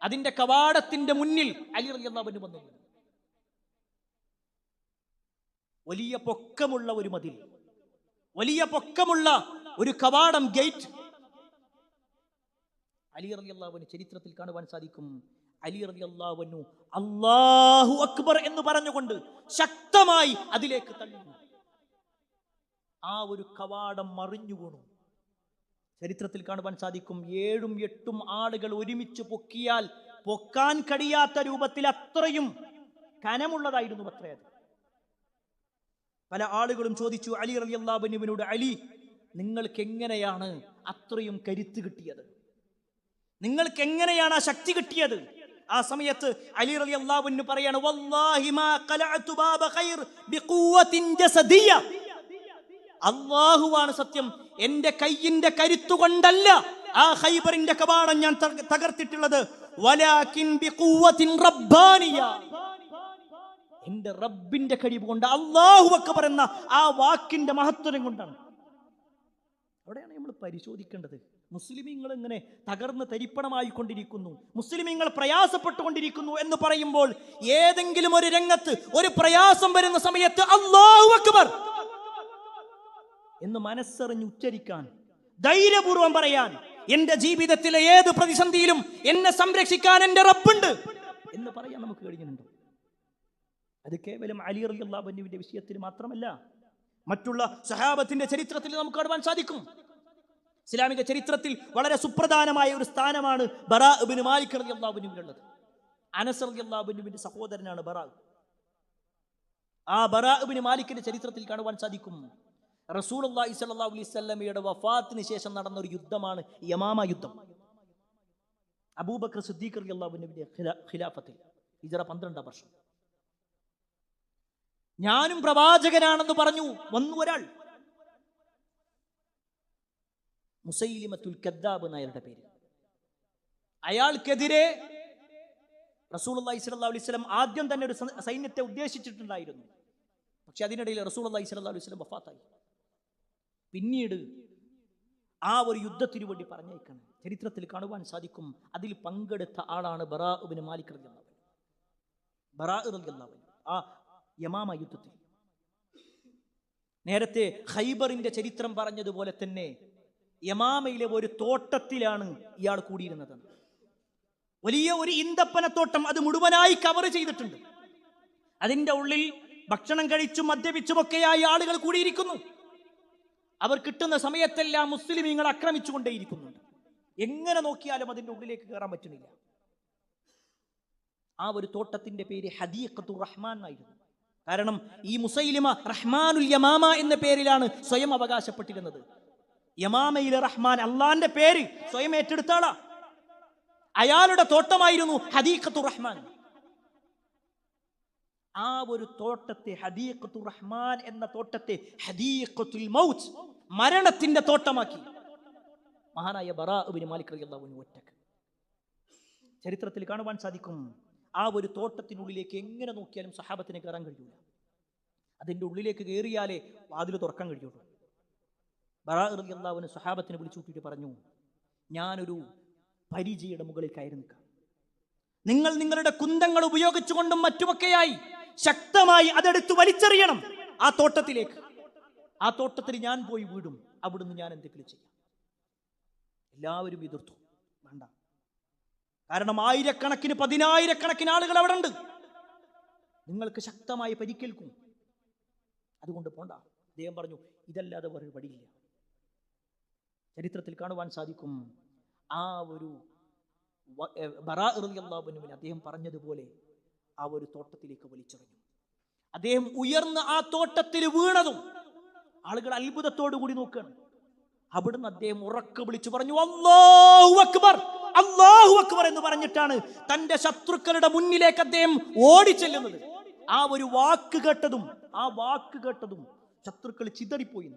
അതിന്റെ കവാടത്തിന്റെ മുന്നിൽ അലി റളിയല്ലാഹു അൻഹു വന്നു. വലിയ പൊക്കമുള്ള ഒരു മതിൽ, വലിയ പൊക്കമുള്ള ഒരു കവാടം, ഗേറ്റ്. അലി റളിയല്ലാഹു അൻഹു ചരിത്രത്തിൽ കാണുവാൻ സാധിക്കും, അലി റളിയല്ലാഹു അൻഹു അല്ലാഹു അക്ബർ എന്ന് പറഞ്ഞുകൊണ്ട് ശക്തമായി അതിലേക്ക് തള്ളി. ആ ഒരു കവാടം മറിഞ്ഞു വീണു. ചരിത്രത്തിൽ കാണുവാൻ സാധിക്കും, 7ഉം 8ഉം ആളുകൾ ഒരുമിച്ച് പൊക്കിയാൽ പൊക്കാൻ കഴിയാത്ത രൂപത്തിൽ അത്രയും കനമുള്ളതായിരുന്നു അത്രയത്. പല ആളുകളും ചോദിച്ചു അലി റളിയല്ലാഹു അൻഹുവിനോട്, അലി, നിങ്ങൾക്ക് എങ്ങനെയാണ് അത്രയും കരുത്ത് കിട്ടിയത്? നിങ്ങൾക്ക് എങ്ങനെയാണ് ആ ശക്തി കിട്ടിയത്? ആ സമയത്ത് അലി റളിയല്ലാഹു അൻഹു പറയാണ്, വല്ലാഹി മാ ഖലഅതു ബാബ ഖൈർ ബിഖുവത്തിൻ ജസദിയ. അല്ലാഹുവാണ് സത്യം, എന്റെ കയ്യിന്റെ കരുത്തുകൊണ്ടല്ല ആ ഖൈബറിന്റെ കവാടം ഞാൻ തകർത്തിട്ടുള്ളത്, വലാകിൻ ബിഖുവത്തിൻ റബ്ബാനിയ, എന്റെ റബ്ബിന്റെ കഴിവ് കൊണ്ട്, അല്ലാഹു അക്ബർ എന്ന ആ വാക്കിന്റെ മഹത്വം കൊണ്ടാണ്. അവിടെയാണ് നമ്മൾ പരിശോധിക്കേണ്ടത്. മുസ്ലിമീങ്ങൾ ഇങ്ങനെ തകർന്ന് തരിപ്പണമായി കൊണ്ടിരിക്കുന്നു, മുസ്ലിമീങ്ങൾ പ്രയാസപ്പെട്ടുകൊണ്ടിരിക്കുന്നു എന്ന് പറയുമ്പോൾ ഏതെങ്കിലും ഒരു രംഗത്ത് ഒരു പ്രയാസം വരുന്ന സമയത്ത് അല്ലാഹു അക്ബർ എന്ന് മനസ്സറിഞ്ഞ് ഉച്ചരിക്കാൻ, ധൈര്യപൂർവം പറയാൻ, എന്റെ ജീവിതത്തിലെ ഏത് പ്രതിസന്ധിയിലും എന്നെ സംരക്ഷിക്കാൻ എന്റെ റബ്ബുണ്ട് എന്ന് പറയാൻ നമുക്ക് കഴിഞ്ഞിട്ടുണ്ട്. അത് കേവലം അലി റളിയല്ലാഹു അൻഹുവിന്റെ വിഷയത്തിൽ മാത്രമല്ല, മറ്റുള്ള സഹാബത്തിന്റെ ചരിത്രത്തിൽ നമുക്ക് കാണുവാൻ സാധിക്കും. ഇസ്ലാമിക ചരിത്രത്തിൽ വളരെ സുപ്രധാനമായ ഒരു സ്ഥാനമാണ് ബറാ ഇബ്നു മാലിക് റളിയല്ലാഹു അൻഹുവിനുള്ളത്. അനസ് റളിയല്ലാഹു അൻഹുവിന്റെ സഹോദരനാണ് ബറാ. ആ ബറാ ഇബ്നു മാലിക്കിന്റെ ചരിത്രത്തിൽ കാണുവാൻ സാധിക്കും, റസൂലുള്ളാഹി സ്വല്ലല്ലാഹു അലൈഹി വസല്ലമയുടെ വഫാത്തിന് ശേഷം നടന്ന ഒരു യുദ്ധമാണ് യമാമ യുദ്ധം. അബൂബക്കർ സിദ്ദീഖ് റളിയല്ലാഹു അൻഹുവിന്റെ ഖിലാഫത്തിൽ ഹിജറ 12 വർഷം. ഞാനും പ്രവാചകനാണെന്ന് പറഞ്ഞു വന്നു ഒരാൾ, മുസൈലിമത്തുൽ കദ്ദാബ് എന്നയാളുടെ പേര്. അയാൾക്കെതിരെ റസൂലുള്ളാഹി സ്വല്ലല്ലാഹു അലൈഹി വസല്ലം ആദ്യം തന്നെ ഒരു സൈന്യത്തെ ഉദ്ദേശിച്ചിട്ടുണ്ടായിരുന്നു. പക്ഷെ അതിനിടയിൽ റസൂലുള്ളാഹി സ്വല്ലല്ലാഹു അലൈഹി വസല്ലം വഫാത്തായി. പിന്നീട് ആ ഒരു യുദ്ധത്തിനു വേണ്ടി പറഞ്ഞേക്കണം. ചരിത്രത്തിൽ കാണുവാൻ സാധിക്കും, അതിൽ പങ്കെടുത്ത ആളാണ് ബറാ ഇബ്നു മാലിക് റളിയല്ലാഹു അൻഹു. ബറാ റളിയല്ലാഹു അൻഹു ആ യമാമ യുദ്ധത്തിൽ. നേരത്തെ ഖൈബറിന്റെ ചരിത്രം പറഞ്ഞതുപോലെ തന്നെ യമാമയിലെ ഒരു തോട്ടത്തിലാണ് ഇയാൾ കൂടിയിരുന്നത്. വലിയ ഒരു ഈന്തപ്പനത്തോട്ടം, അത് മുഴുവനായി കവർ ചെയ്തിട്ടുണ്ട്. അതിൻ്റെ ഉള്ളിൽ ഭക്ഷണം കഴിച്ചും മദ്യപിച്ചുമൊക്കെയായി ആളുകൾ കൂടിയിരിക്കുന്നു. അവർ കിട്ടുന്ന സമയത്തെല്ലാം മുസ്ലിമീങ്ങൾ ആക്രമിച്ചുകൊണ്ടേയിരിക്കുന്നുണ്ട്. എങ്ങനെ നോക്കിയാലും അതിൻ്റെ ഉള്ളിലേക്ക് കയറാൻ പറ്റുന്നില്ല. ആ ഒരു തോട്ടത്തിന്റെ പേര് ഹദീഖത്തുർ റഹ്മാൻ ആയിരുന്നു. കാരണം ഈ മുസൈലിമ റഹ്മാനുൽ യമാമ എന്ന പേരിലാണ് സ്വയം അവകാശപ്പെട്ടിരുന്നത്. യമാമയിലെ റഹ്മാൻ, അള്ളാന്റെ പേര് സ്വയം ഏറ്റെടുത്താളാ. അയാളുടെ തോട്ടമായിരുന്നു ഹദീഖത്തുർ റഹ്മാൻ. ആ ഒരു തോട്ടത്തെ, ഹദീഖത്തുർ റഹ്മാൻ എന്ന തോട്ടത്തെ ഹദീഖത്തുൽ മൗത്ത്, മരണത്തിന്റെ തോട്ടമാക്കി മഹാനായ ബറാ ഇബ്നു മാലിക് റളിയല്ലാഹു അൻഹു ഒറ്റക്ക്. ചരിത്രത്തിൽ കാണുവാൻ സാധിക്കും, ആ ഒരു തോട്ടത്തിനുള്ളിലേക്ക് എങ്ങനെ നോക്കിയാലും സഹാബത്തിന് കയറാൻ കഴിയൂല. അതിൻ്റെ ഉള്ളിലേക്ക് കയറിയാലേ വാതിൽ തുറക്കാൻ കഴിയുള്ളൂ. ബറാ റളിയല്ലാഹു അൻഹു സഹാബത്തിനെ വിളിച്ചു കൂട്ടിയിട്ട് പറഞ്ഞു, ഞാനൊരു പരിചയുടെ മുകളിൽ കയറി നിൽക്കാം. നിങ്ങൾ നിങ്ങളുടെ കുന്തങ്ങൾ ഉപയോഗിച്ചുകൊണ്ടും മറ്റുമൊക്കെയായി ശക്തമായി അതെടുത്ത് വലിച്ചെറിയണം ആ തോട്ടത്തിലേക്ക്. ആ തോട്ടത്തിൽ ഞാൻ പോയി വീടും, അവിടുന്ന് ഞാൻ എന്തെങ്കിലും ചെയ്യാം. എല്ലാവരും എതിർത്തു. വേണ്ട, കാരണം ആയിരക്കണക്കിന് പതിനായിരക്കണക്കിന് ആളുകൾ അവിടെ ഉണ്ട്, നിങ്ങൾക്ക് ശക്തമായി പരിക്കേൽക്കും, അതുകൊണ്ട് പോണ്ട. അദ്ദേഹം പറഞ്ഞു, ഇതല്ലാതെ വേറെ വഴിയില്ല. ചരിത്രത്തിൽ കാണുവാൻ സാധിക്കും, ആ ഒരു ബറാ റളിയല്ലാഹു അൻഹുവിനെ അദ്ദേഹം പറഞ്ഞതുപോലെ ആ ഒരു തോട്ടത്തിലേക്ക് വലിച്ചെറിഞ്ഞു. അദ്ദേഹം ഉയർന്ന് ആ തോട്ടത്തിൽ വീണതും ആളുകൾ അത്ഭുതത്തോടു കൂടി നോക്കുകയാണ്. അവിടുന്ന് അദ്ദേഹം ഉറക്കെ വിളിച്ചു പറഞ്ഞു, അല്ലാഹു അക്ബർ, അല്ലാഹു അക്ബർ എന്ന് പറഞ്ഞിട്ടാണ് തന്റെ ശത്രുക്കളുടെ മുന്നിലേക്ക് അദ്ദേഹം ഓടിച്ചെല്ലുന്നത്. ആ ഒരു വാക്ക് കേട്ടതും ശത്രുക്കൾ ചിതറിപ്പോയി.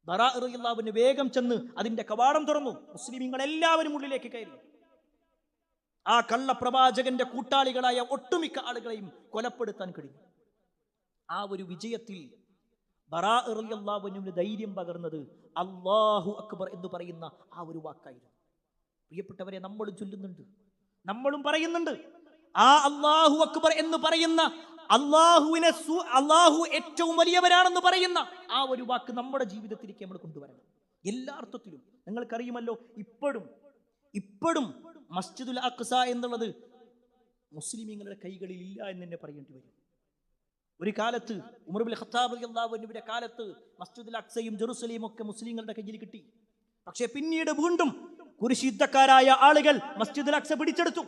ബറാ റളിയല്ലാഹു അൻഹു വേഗം ചെന്ന് അതിന്റെ കവാടം തുറന്നു. മുസ്ലിമീങ്ങൾ എല്ലാവരും ഉള്ളിലേക്ക് കയറി. ആ കള്ളപ്രവാചകന്റെ കൂട്ടാളികളായ ഒട്ടുമിക്ക ആളുകളെയും കൊലപ്പെടുത്താൻ കഴിഞ്ഞു. ആ ഒരു വിജയത്തിൽ ബറാ റളിയല്ലാഹു അൻഹുവിന് ധൈര്യം പകർന്നത് അല്ലാഹു അക്ബർ എന്ന് പറയുന്ന ആ ഒരു വാക്കായിരുന്നു. പ്രിയപ്പെട്ടവരെ, നമ്മളും ചൊല്ലുന്നുണ്ട്, നമ്മളും പറയുന്നുണ്ട്. ആ അല്ലാഹു അക്ബർ എന്ന് പറയുന്ന, അല്ലാഹു ഏറ്റവും വലിയവരാണെന്ന് പറയുന്ന ആ ഒരു വാക്ക് നമ്മുടെ ജീവിതത്തിലേക്ക് നമ്മൾ കൊണ്ടുവരണം. എല്ലാ അർത്ഥത്തിലും. നിങ്ങൾക്കറിയുമല്ലോ, ഇപ്പോഴും മസ്ജിദുൽ അഖ്സ എന്നുള്ളത് മുസ്ലിമീങ്ങളുടെ കൈകളിൽ ഇല്ല എന്ന് തന്നെ പറയേണ്ടി വരും. ഒരു കാലത്ത് ഉമർ ഇബ്നു ഖത്താബ് റളിയല്ലാഹു അൻഹുവിന്റെ കാലത്ത് മസ്ജിദുൽ അഖ്സയും ജെറുസലേമും ഒക്കെ മുസ്ലിങ്ങളുടെ കയ്യിൽ കിട്ടി. പക്ഷേ പിന്നീട് വീണ്ടും കുരിശ് യുദ്ധക്കാരായ ആളുകൾ മസ്ജിദുൽ അഖ്സ പിടിച്ചെടുത്തു.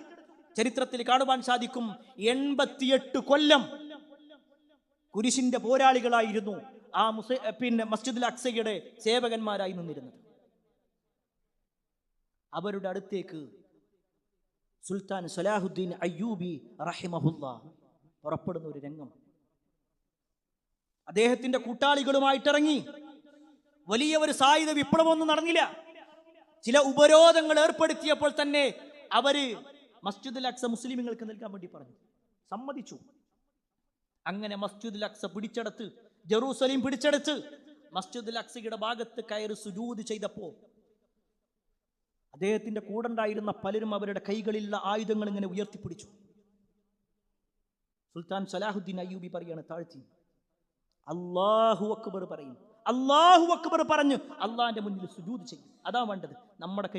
ചരിത്രത്തിൽ കാണുവാൻ സാധിക്കും, 88 കൊല്ലം കുരിശിന്റെ പോരാളികളായിരുന്നു ആ മസ്ജിദുൽ അഖ്സയുടെ സേവകന്മാരായി നിന്നിരുന്നത്. അവരുടെ അടുത്തേക്ക് സുൽത്താൻ സലാഹുദ്ദീൻ അയ്യൂബി റഹിമഹുല്ലാ പുറപ്പെടുന്ന ഒരു രംഗം. അദ്ദേഹത്തിന്റെ കൂട്ടാളികളുമായിട്ടിറങ്ങി. വലിയ ഒരു സായുധ വിപ്ലവമൊന്നും നടന്നില്ല. ചില ഉപരോധങ്ങൾ ഏർപ്പെടുത്തിയപ്പോൾ തന്നെ അവര് മസ്ജിദുൽ അഖ്സ മുസ്ലിമുകൾക്ക് നൽകാൻ വേണ്ടി പറഞ്ഞു. സമ്മതിച്ചു. അങ്ങനെ മസ്ജിദുൽ അഖ്സ പിടിച്ചെടുത്ത്, ജെറൂസലേം പിടിച്ചെടുത്ത് മസ്ജിദുൽ അഖ്സയുടെ ഭാഗത്ത് കയറി സുജൂദ് ചെയ്തപ്പോ അദ്ദേഹത്തിന്റെ കൂടെ ഉണ്ടായിരുന്ന പലരും അവരുടെ കൈകളിലുള്ള ആയുധങ്ങൾ ഇങ്ങനെ ഉയർത്തിപ്പിടിച്ചു. സുൽത്താൻ സലാഹുദ്ദീൻ അയ്യൂബി പറയാണ്, താഴ്ത്തി അല്ലാഹു അക്ബർ പറയും. അല്ലാഹു അക്ബർ പറഞ്ഞ് അള്ളാന്റെ മുന്നിൽ സുജൂദ് ചെയ്യും. അതാ വേണ്ടത്. നമ്മുടെ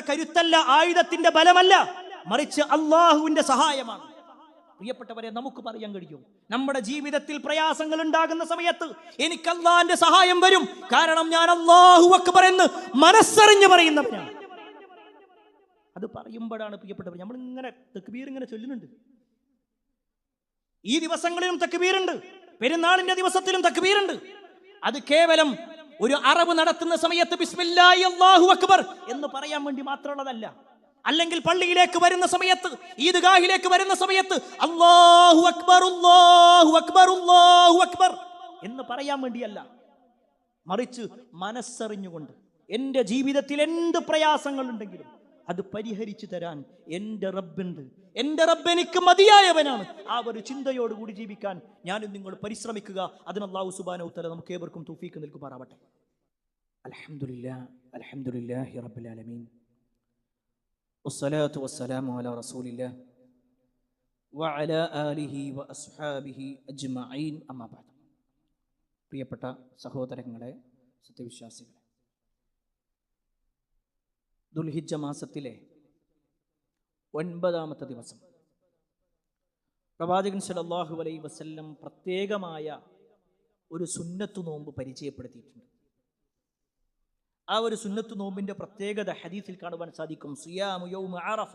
കരുത്തല്ല, ആയുധത്തിന്റെ ബലമല്ല, മറിച്ച് അള്ളാഹുവിന്റെ സഹായമാണ്. പ്രിയപ്പെട്ടവരെ, നമുക്ക് പറയാൻ കഴിയും, നമ്മുടെ ജീവിതത്തിൽ പ്രയാസങ്ങൾ ഉണ്ടാകുന്ന സമയത്ത് എനിക്ക് അള്ളാന്റെ സഹായം വരും, കാരണം ഞാൻ അല്ലാഹു അക്ബർ എന്ന് മനസ്സറിഞ്ഞ് പറയുന്നവനാണ്. അത് പറയുമ്പോഴാണ് പ്രിയപ്പെട്ടവർ നമ്മളിങ്ങനെ തക്ബീർ ഇങ്ങനെ ചൊല്ലുന്നുണ്ട്. ഈ ദിവസങ്ങളിലും തക്ബീറുണ്ട്, പെരുന്നാളിന്റെ ദിവസത്തിലും തക്ബീറുണ്ട്. അത് കേവലം ഒരു അറബ് നടത്തുന്ന സമയത്ത് ബിസ്മില്ലാഹി അല്ലാഹു അക്ബർ എന്ന് പറയാൻ വേണ്ടി മാത്രമുള്ളതല്ല. അല്ലെങ്കിൽ പള്ളിയിലേക്ക് വരുന്ന സമയത്ത്, ഈദ്ഗാഹിലേക്ക് വരുന്ന സമയത്ത് അല്ലാഹു അക്ബർ അല്ലാഹു അക്ബർ അല്ലാഹു അക്ബർ എന്ന് പറയാൻ വേണ്ടിയല്ല, മറിച്ച് മനസ്സറിഞ്ഞുകൊണ്ട് എൻ്റെ ജീവിതത്തിൽ എന്ത് പ്രയാസങ്ങളുണ്ടെങ്കിലും അത് പരിഹരിച്ചു തരാൻ എൻ്റെ റബ്ബുണ്ട്, എൻ്റെ റബ്ബ് എനിക്ക് മതിയായവനാണ്. ആ ഒരു ചിന്തയോടുകൂടി ജീവിക്കാൻ ഞാനും നിങ്ങൾ പരിശ്രമിക്കുക. അതിന് അല്ലാഹു സുബ്ഹാനഹു വ തആല നമുക്ക് ഏവർക്കും തൗഫീഖ് നൽകുമാറാവട്ടെ. അൽഹംദുലില്ലാഹി റബ്ബിൽ ആലമീൻ വസ്സലാത്തു വസ്സലാമു അലാ റസൂലില്ലാഹ് വഅലാ ആലിഹി വഅസ്ഹാബിഹി അജ്മഈൻ. അമ്മാ ബഅദ്. പ്രിയപ്പെട്ട സഹോദരങ്ങളെ, സത്യവിശ്വാസികളെ, ദുൽഹിജ്ജ മാസത്തിലെ 9ാമത്തെ ദിവസം പ്രവാചകൻ സല്ലല്ലാഹു അലൈഹി വസല്ലം പ്രത്യേകമായ ഒരു സുന്നത്ത് നോമ്പ് പരിചയപ്പെടുത്തിയിട്ടുണ്ട്. ആ ഒരു സുന്നത്ത് നോമ്പിന്റെ പ്രത്യേകത ഹദീസിൽ കാണുവാൻ സാധിക്കും. സിയാമു യൗമ അറഫ,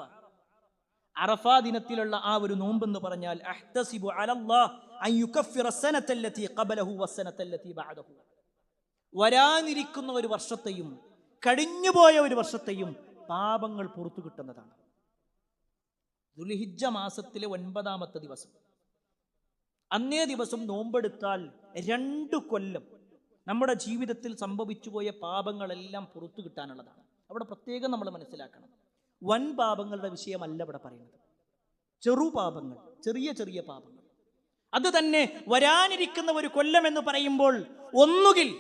അറഫ ദിനത്തിലുള്ള ആ ഒരു നോമ്പ് എന്ന് പറഞ്ഞാൽ അഹ്തസിബു അലല്ലാഹ് അൻ യുകഫിറ സനതല്ലതി ഖബലഹു വസ്സനതല്ലതി ബഅദഹു, വരാനിരിക്കുന്ന ഒരു വർഷത്തെയും കഴിഞ്ഞുപോയ ഒരു വർഷത്തെയും പാപങ്ങൾ പുറത്തു കിട്ടുന്നതാണ്. ദുൽഹിജ്ജ മാസത്തിലെ 9ാമത്തെ ദിവസം, അന്നേ ദിവസം നോമ്പെടുത്താൽ 2 കൊല്ലം നമ്മുടെ ജീവിതത്തിൽ സംഭവിച്ചു പോയ പാപങ്ങളെല്ലാം പുറത്തു കിട്ടാനുള്ളതാണ്. അവിടെ പ്രത്യേകം നമ്മൾ മനസ്സിലാക്കണം, വൻ പാപങ്ങളുടെ വിഷയമല്ല ഇവിടെ പറയുന്നത്. ചെറുപാപങ്ങൾ, ചെറിയ ചെറിയ പാപങ്ങൾ, അത് തന്നെ വരാനിരിക്കുന്ന ഒരു കൊല്ലം എന്ന് പറയുമ്പോൾ ഒന്നുകിൽ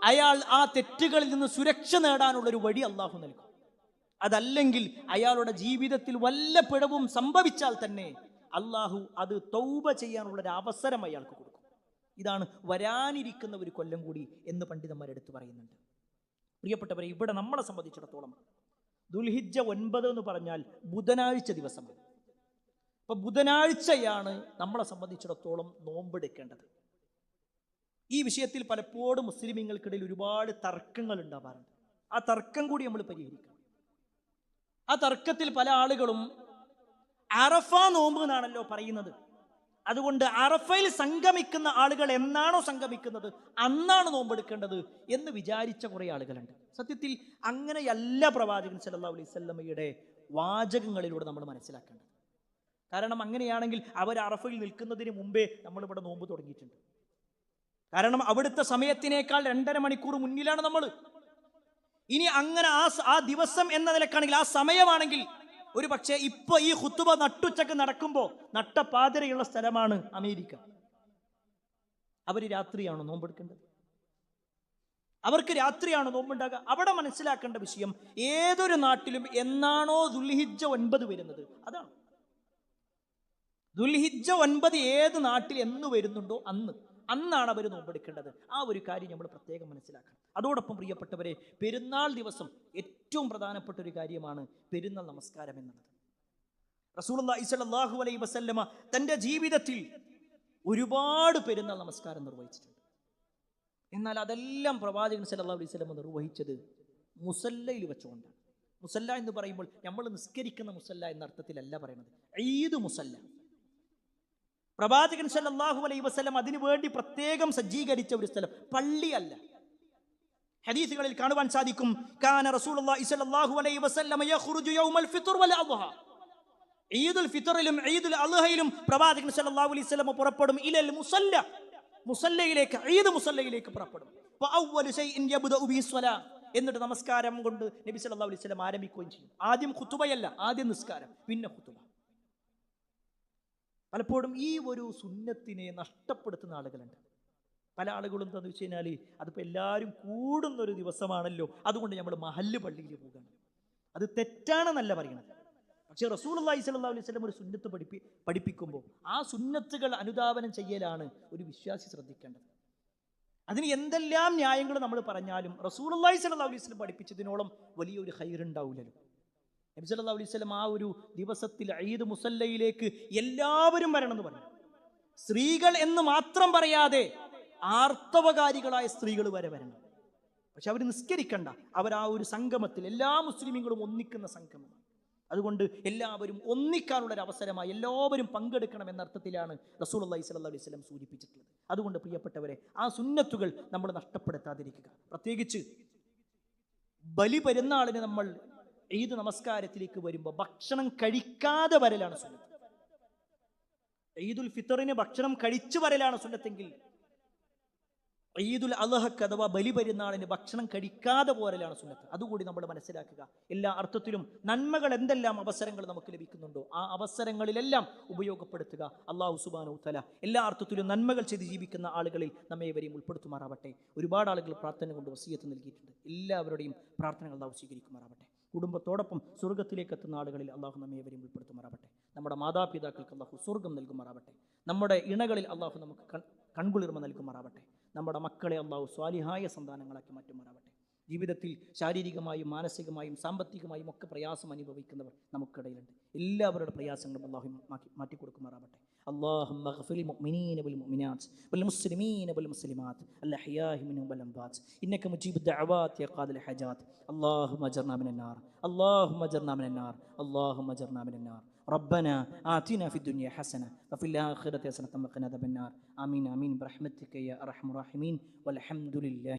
അയാൾ ആ തെറ്റുകളിൽ നിന്ന് സുരക്ഷ നേടാനുള്ളൊരു വഴി അള്ളാഹു നൽകും. അതല്ലെങ്കിൽ അയാളുടെ ജീവിതത്തിൽ വല്ല പിഴവും സംഭവിച്ചാൽ തന്നെ അള്ളാഹു അത് തൗബ ചെയ്യാനുള്ളൊരു അവസരം അയാൾക്ക് കൊടുക്കും. ഇതാണ് വരാനിരിക്കുന്ന ഒരു കൊല്ലം കൂടി എന്ന് പണ്ഡിതന്മാരെടുത്ത് പറയുന്നുണ്ട്. പ്രിയപ്പെട്ടവരെ, ഇവിടെ നമ്മളെ സംബന്ധിച്ചിടത്തോളം ദുൽഹിജ്ജ 9 എന്ന് പറഞ്ഞാൽ ബുധനാഴ്ച ദിവസമാണ്. അപ്പൊ ബുധനാഴ്ചയാണ് നമ്മളെ സംബന്ധിച്ചിടത്തോളം നോമ്പെടുക്കേണ്ടത്. ഈ വിഷയത്തിൽ പലപ്പോഴും മുസ്ലിമീങ്ങൾക്കിടയിൽ ഒരുപാട് തർക്കങ്ങൾ ഉണ്ടാവാറുണ്ട്. ആ തർക്കം കൂടി നമ്മൾ പരിഹരിക്കണം. ആ തർക്കത്തിൽ പല ആളുകളും അറഫ നോമ്പ് എന്നാണല്ലോ പറയുന്നത്, അതുകൊണ്ട് അറഫയിൽ സംഗമിക്കുന്ന ആളുകൾ എന്നാണോ സംഗമിക്കുന്നത് അന്നാണ് നോമ്പെടുക്കേണ്ടത് എന്ന് വിചാരിച്ച കുറെ ആളുകളുണ്ട്. സത്യത്തിൽ അങ്ങനെയല്ല പ്രവാചകൻ സല്ലല്ലാഹു അലൈഹി വസല്ലമയുടെ വാചകങ്ങളിലൂടെ നമ്മൾ മനസ്സിലാക്കേണ്ടത്. കാരണം അങ്ങനെയാണെങ്കിൽ അവർ അറഫയിൽ നിൽക്കുന്നതിന് മുമ്പേ നമ്മളിവിടെ നോമ്പ് തുടങ്ങിയിട്ടുണ്ട്. കാരണം അവിടുത്തെ സമയത്തിനേക്കാൾ 2.5 മണിക്കൂർ മുന്നിലാണ് നമ്മൾ. ഇനി അങ്ങനെ ആ ദിവസം എന്ന നിലക്കാണെങ്കിൽ, ആ സമയമാണെങ്കിൽ, ഒരു പക്ഷേ ഇപ്പൊ ഈ ഖുതുബ നട്ടുച്ചക്ക് നടക്കുമ്പോൾ നട്ടപ്പാതിരയുള്ള സ്ഥലമാണ് അമേരിക്ക. അവർ രാത്രിയാണോ നോമ്പെടുക്കേണ്ടത്? അവർക്ക് രാത്രിയാണോ നോമ്പുണ്ടാകുക? അവിടെ മനസ്സിലാക്കേണ്ട വിഷയം, ഏതൊരു നാട്ടിലും എന്നാണോ ദുൽഹിജ്ജ 9 വരുന്നത് അതാണ്. ദുൽഹിജ്ജ 9 ഏത് നാട്ടിൽ എന്ന് വരുന്നുണ്ടോ അന്നാണ് അവർ നോമ്പെടുക്കേണ്ടത്. ആ ഒരു കാര്യം നമ്മൾ പ്രത്യേകം മനസ്സിലാക്കണം. അതോടൊപ്പം പ്രിയപ്പെട്ടവരെ, പെരുന്നാൾ ദിവസം ഏറ്റവും പ്രധാനപ്പെട്ട ഒരു കാര്യമാണ് പെരുന്നാൾ നമസ്കാരം എന്നുള്ളത്. റസൂലുള്ളാഹി സ്വല്ലല്ലാഹു അലൈഹി വസല്ലമ തൻ്റെ ജീവിതത്തിൽ ഒരുപാട് പെരുന്നാൾ നമസ്കാരം നിർവഹിച്ചിട്ടുണ്ട്. എന്നാൽ അതെല്ലാം പ്രവാചകൻ സല്ലല്ലാഹു അലൈഹി വസല്ലമ നിർവഹിച്ചത് മുസല്ലയിൽ വെച്ചുകൊണ്ടാണ്. മുസല്ല എന്ന് പറയുമ്പോൾ നമ്മൾ നിസ്കരിക്കുന്ന മുസല്ല എന്ന അർത്ഥത്തിലല്ല പറയുന്നത്, ഈദ് മുസല്ല. പ്രവാചകൻ സല്ലല്ലാഹു അലൈഹി വസല്ലം അതിനു വേണ്ടി പ്രത്യേകം സജ്ജീകരിച്ച ഒരു സ്ഥലം, പള്ളിയല്ല. ഹദീസുകളിൽ കാണുവാൻ സാധിക്കും, കാന റസൂലുള്ളാഹി സ്വല്ലല്ലാഹു അലൈഹി വസല്ലം യഖ്റുജു യൗമൽ ഫിത്ർ വൽ അദ്ഹ, ഈദുൽ ഫിത്റിലും ഈദുൽ അദ്ഹയിലും പ്രവാചകൻ സല്ലല്ലാഹു അലൈഹി വസല്ലം പുറപ്പെടും ഇലൽ മുസല്ല, മുസല്ലയിലേക്ക്, ഈദ് മുസല്ലയിലേക്ക് പുറപ്പെടും. വഅവ്വലു ശൈഇൻ യബ്ദഉ ബിഹി സ്വലാ, എന്നിട്ട് നമസ്കാരം കൊണ്ട് നബി സല്ലല്ലാഹു അലൈഹി വസല്ലം ആരംഭിക്കുകയും ചെയ്യും. ആദ്യം ഖുതുബയല്ല, ആദ്യം നിസ്കാരം, പിന്നെ ഖുതുബ. പലപ്പോഴും ഈ ഒരു സുന്നത്തിനെ നഷ്ടപ്പെടുത്തുന്ന ആളുകളുണ്ട്. പല ആളുകളും എന്താണെന്ന് വെച്ച് കഴിഞ്ഞാൽ, അതിപ്പോൾ എല്ലാവരും കൂടുന്നൊരു ദിവസമാണല്ലോ, അതുകൊണ്ട് നമ്മൾ മഹല്ല് പള്ളിയിൽ പോകണം. അത് തെറ്റാണെന്നല്ല പറയണത്. പക്ഷേ റസൂലുള്ളാഹി സ്വല്ലല്ലാഹു അലൈഹി വസല്ലം ഒരു സുന്നത്ത് പഠിപ്പിക്കുമ്പോൾ ആ സുന്നത്തുകൾ അനുധാവനം ചെയ്യലാണ് ഒരു വിശ്വാസി ശ്രദ്ധിക്കേണ്ടത്. അതിന് എന്തെല്ലാം ന്യായങ്ങൾ നമ്മൾ പറഞ്ഞാലും റസൂലുള്ളാഹി സ്വല്ലല്ലാഹു അലൈഹി വസല്ലം പഠിപ്പിച്ചതിനോളം വലിയൊരു ഖൈറുണ്ടാവില്ലല്ലോ. നബി സല്ലല്ലാഹു അലൈഹി വസല്ലം ആ ഒരു ദിവസത്തിൽ ഈദ് മുസല്ലയിലേക്ക് എല്ലാവരും വരണം എന്ന് പറഞ്ഞു. സ്ത്രീകൾ എന്ന് മാത്രം പറയാതെ ആർത്തവകാരികളായ സ്ത്രീകൾ വരെ വരണം. പക്ഷെ അവർ നിസ്കരിക്കണ്ട, അവർ ആ ഒരു സംഗമത്തിൽ എല്ലാ മുസ്ലിമീങ്ങളും ഒന്നിക്കുന്ന സംഗമം. അതുകൊണ്ട് എല്ലാവരും ഒന്നിക്കാനുള്ള ഒരു അവസരമായി എല്ലാവരും പങ്കെടുക്കണം എന്ന അർത്ഥത്തിലാണ് റസൂലുള്ളാഹി സ്വല്ലല്ലാഹു അലൈഹി വസല്ലം സൂചിപ്പിച്ചിട്ടുള്ളത്. അതുകൊണ്ട് പ്രിയപ്പെട്ടവരെ, ആ സുന്നത്തുകൾ നമ്മൾ നഷ്ടപ്പെടുത്താതിരിക്കുക. പ്രത്യേകിച്ച് ബലി പെരുന്നാളിന് നമ്മൾ ഈദ് നമസ്കാരത്തിലേക്ക് വരുമ്പോൾ ഭക്ഷണം കഴിക്കാതെ വരലാണ് സുന്നത്ത്. ഈദുൽ ഫിത്തറിന് ഭക്ഷണം കഴിച്ചു വരലാണ് സുന്നത്തെങ്കിൽ ഈദുൽ അദ്ഹക്ക് അഥവാ ബലി പെരുന്നാളിന് ഭക്ഷണം കഴിക്കാതെ പോരലാണ് സുന്നത്ത്. അതുകൂടി നമ്മൾ മനസ്സിലാക്കുക. എല്ലാ അർത്ഥത്തിലും നന്മകൾ എന്തെല്ലാം അവസരങ്ങൾ നമുക്ക് ലഭിക്കുന്നുണ്ടോ ആ അവസരങ്ങളിലെല്ലാം ഉപയോഗപ്പെടുത്തുക. അല്ലാഹു സുബ്ഹാനഹു വ തആല എല്ലാ അർത്ഥത്തിലും നന്മകൾ ചെയ്ത് ജീവിക്കുന്ന ആളുകളിൽ നമ്മെ ഇവരെയും ഉൾപ്പെടുത്തുമാറാവട്ടെ. ഒരുപാട് ആളുകൾ പ്രാർത്ഥന കൊണ്ട് വസിയത്ത് നൽകിയിട്ടുണ്ട്. എല്ലാവരുടെയും പ്രാർത്ഥനകൾ അല്ലാഹു സ്വീകരിക്കുമാറാവട്ടെ. കുടുംബത്തോടൊപ്പം സ്വർഗ്ഗത്തിലേക്ക് എത്തുന്ന ആളുകളിൽ അള്ളാഹു നമ്മെ ഇവരെയും ഉൾപ്പെടുത്തുമാറാവട്ടെ. നമ്മുടെ മാതാപിതാക്കൾക്ക് അള്ളാഹു സ്വർഗ്ഗം നൽകുമാറാവട്ടെ. നമ്മുടെ ഇണകളിൽ അള്ളാഹു നമുക്ക് കൺകുളിർമ നൽകുമാറാവട്ടെ. നമ്മുടെ മക്കളെ അള്ളാഹു സ്വാലിഹായ സന്താനങ്ങളാക്കി മാറ്റുമാറാവട്ടെ. ജീവിതത്തിൽ ശാരീരികമായും മാനസികമായും സാമ്പത്തികമായും ഒക്കെ പ്രയാസം അനുഭവിക്കുന്നവർ നമുക്കിടയിലുണ്ട്. എല്ലാവരുടെ പ്രയാസങ്ങളും അള്ളാഹു മാറ്റിക്കൊടുക്കുമാറാവട്ടെ. اللهم اغفر للمؤمنين والمؤمنات والمسلمين والمسلمات الأحياء منهم والأموات إنك مجيب الدعوات يا قاضي الحاجات. اللهم اجرنا من النار، اللهم اجرنا من النار، اللهم اجرنا من النار. ربنا آتنا في الدنيا حسنة وفي الآخرة حسنة وقنا عذاب النار. آمين آمين برحمتك يا أرحم الراحمين والحمد لله.